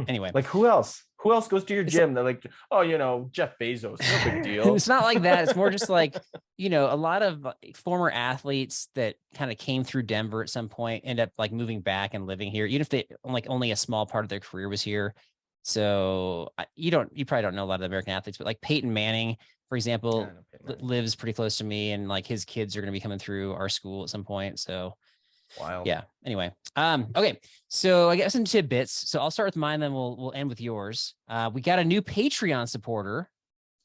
anyway. Like who else? Who else goes to your gym? They're like, oh, Jeff Bezos, no big deal. It's not like that. It's more just like, a lot of former athletes that kind of came through Denver at some point end up like moving back and living here, even if they like only a small part of their career was here. So you probably don't know a lot of the American athletes, but like Peyton Manning, for example, lives pretty close to me, and like his kids are going to be coming through our school at some point. So wild. Yeah. Anyway. Okay. So I got some tidbits. So I'll start with mine, then we'll end with yours. We got a new Patreon supporter.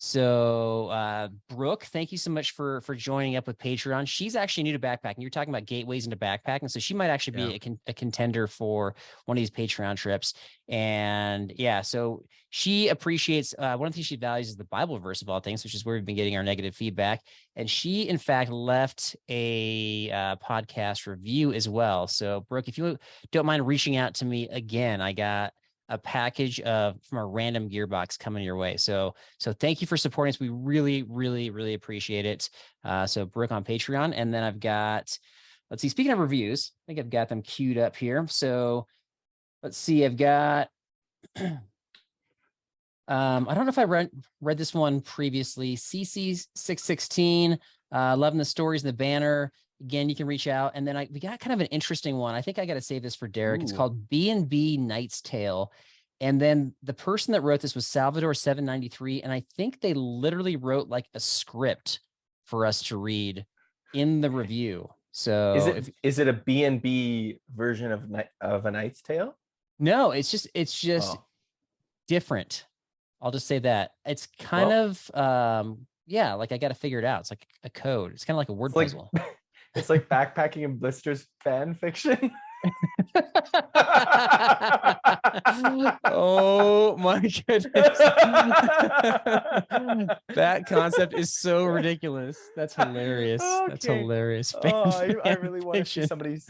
So Brooke, thank you so much for joining up with Patreon. She's actually new to backpacking. You're talking about gateways into backpacking, so she might actually be a contender for one of these Patreon trips. And yeah, so she appreciates one of the things she values is the Bible verse of all things, which is where we've been getting our negative feedback. And she, in fact, left a podcast review as well. So Brooke, if you don't mind reaching out to me again, I got a package from a random gearbox coming your way. So thank you for supporting us. We really, really, really appreciate it. So Brooke on Patreon. And then I've got, let's see, speaking of reviews, I think I've got them queued up here. So let's see, I've got, I don't know if I read this one previously. CC616, loving the stories in the banner. Again, you can reach out. And then we got kind of an interesting one. I think I got to save this for Derek. Ooh. It's called B&B Knight's Tale. And then the person that wrote this was Salvador 793. And I think they literally wrote like a script for us to read in the review. So is it a B&B version of A Knight's Tale? No, it's just different. I'll just say that. It's kind of yeah, like I got to figure it out. It's like a code. It's kind of like a word puzzle. It's like backpacking and blisters fan fiction. Oh my goodness. That concept is so ridiculous. That's hilarious. Okay. That's hilarious. I really want to see somebody's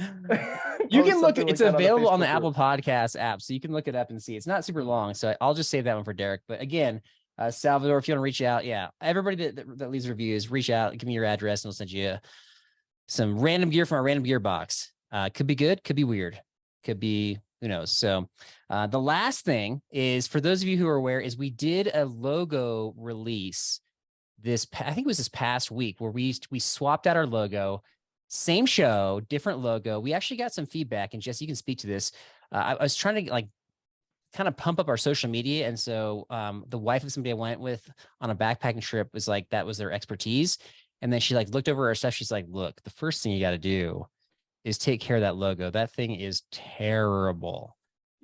you can look it's available on the Apple Podcast app, so you can look it up and see. It's not super long, so I'll just save that one for Derek. But again, Salvador, if you want to reach out, everybody that leaves reviews, reach out, give me your address, and we'll send you some random gear from our random gear box. Could be good, could be weird, could be, who knows. So the last thing is, for those of you who are aware, is we did a logo release I think it was this past week, where we swapped out our logo, same show, different logo. We actually got some feedback, and Jess, you can speak to this. I was trying to kind of pump up our social media. And so the wife of somebody I went with on a backpacking trip was like, that was their expertise. And then she looked over our stuff. She's like, look, the first thing you got to do is take care of that logo. That thing is terrible.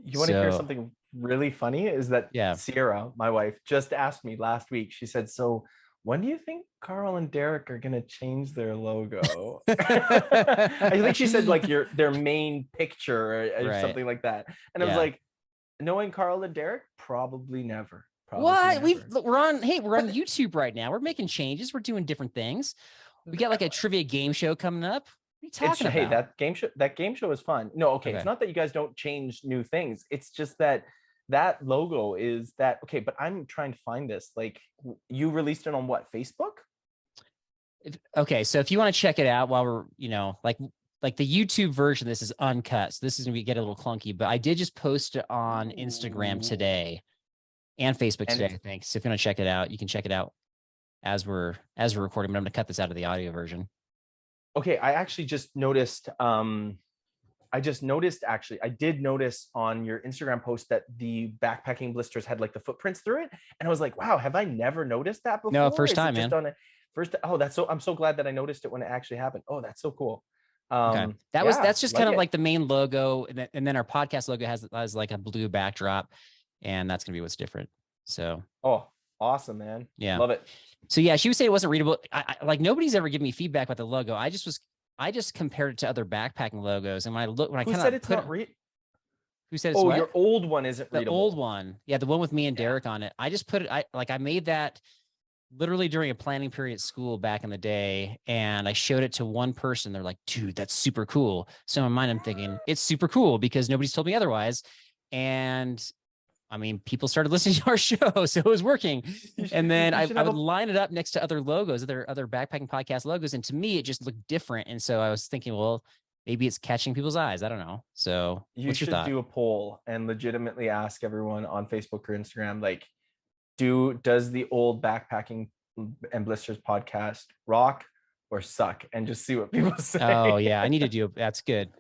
You want to hear something really funny? Is that Sierra, my wife, just asked me last week. She said, so when do you think Carl and Derek are going to change their logo? I think she said their main picture or something like that. And I was like, knowing Carl and Derek, probably never. What? We're on YouTube right now. We're making changes. We're doing different things. We got a trivia game show coming up. What are you talking about? Hey, that game show is fun. No, okay. It's not that you guys don't change new things. It's just that logo is that okay. But I'm trying to find this. You released it on what, Facebook? Okay, so if you want to check it out while we're, like the YouTube version, this is uncut. So this is gonna get a little clunky. But I did just post it on Instagram today and Facebook today, I think. So if you want to check it out, you can check it out as we're recording. But I'm gonna cut this out of the audio version. Okay, I actually just noticed. I did notice on your Instagram post that the backpacking blisters had the footprints through it, and I was like, "Wow, have I never noticed that before?" No, first time, man. I'm so glad that I noticed it when it actually happened. Oh, that's so cool. Okay. That's just kind of the main logo, and then our podcast logo has a blue backdrop, and that's gonna be what's different. So. Oh, awesome, man. Yeah, love it. So yeah, she would say it wasn't readable. I nobody's ever given me feedback about the logo. I just compared it to other backpacking logos, and who said it's not read? Who said it's what? Your old one isn't readable. The old one, the one with me and Derek on it. I just put it. I made that literally during a planning period at school back in the day, and I showed it to one person. They're like, "Dude, that's super cool." So in my mind, I'm thinking it's super cool because nobody's told me otherwise, and I mean, people started listening to our show, so it was working. And then I would line it up next to other logos, other backpacking podcast logos. And to me, it just looked different. And so I was thinking, well, maybe it's catching people's eyes. I don't know. So what's your thought? You should do a poll and legitimately ask everyone on Facebook or Instagram, does the old backpacking and blisters podcast rock or suck? And just see what people say. Oh yeah, I need to do. That's good.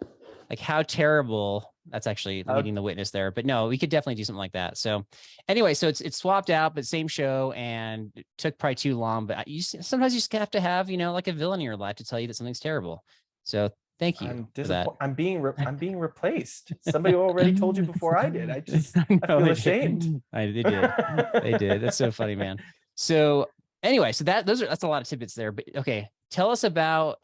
How terrible. That's actually leading the witness there, but no, we could definitely do something like that. So anyway, so it's swapped out, but same show, and it took probably too long, but sometimes you just have to have, a villain in your life to tell you that something's terrible. So thank you. I'm being replaced. Somebody already told you before I did. I feel ashamed. They did. That's so funny, man. So anyway, so that's a lot of tidbits there, but okay. Tell us about,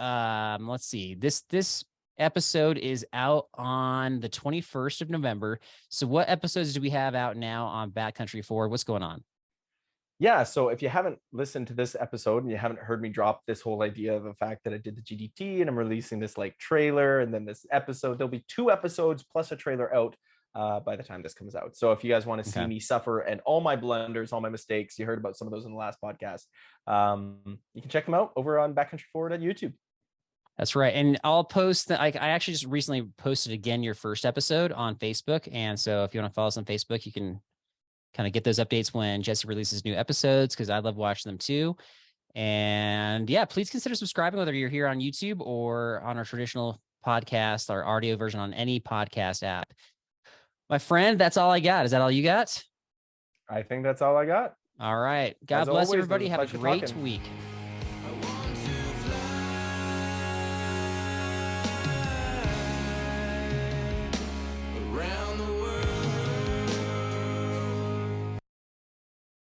let's see, this episode is out on the 21st of November. So what episodes do we have out now on Backcountry Forward? What's going on? Yeah, so if you haven't listened to this episode and you haven't heard me drop this whole idea of the fact that I did the GDT and I'm releasing this trailer and then this episode, there'll be 2 episodes plus a trailer out by the time this comes out. So if you guys want to see me suffer and all my blunders, all my mistakes, you heard about some of those in the last podcast, you can check them out over on Backcountry Forward on YouTube. That's right. And I'll post I actually just recently posted again your first episode on Facebook. And so if you want to follow us on Facebook, you can kind of get those updates when Jesse releases new episodes, because I love watching them too. And please consider subscribing, whether you're here on YouTube or on our traditional podcast or audio version on any podcast app. My friend, that's all I got. Is that all you got? I think that's all I got. All right. God bless everybody. Have a great week.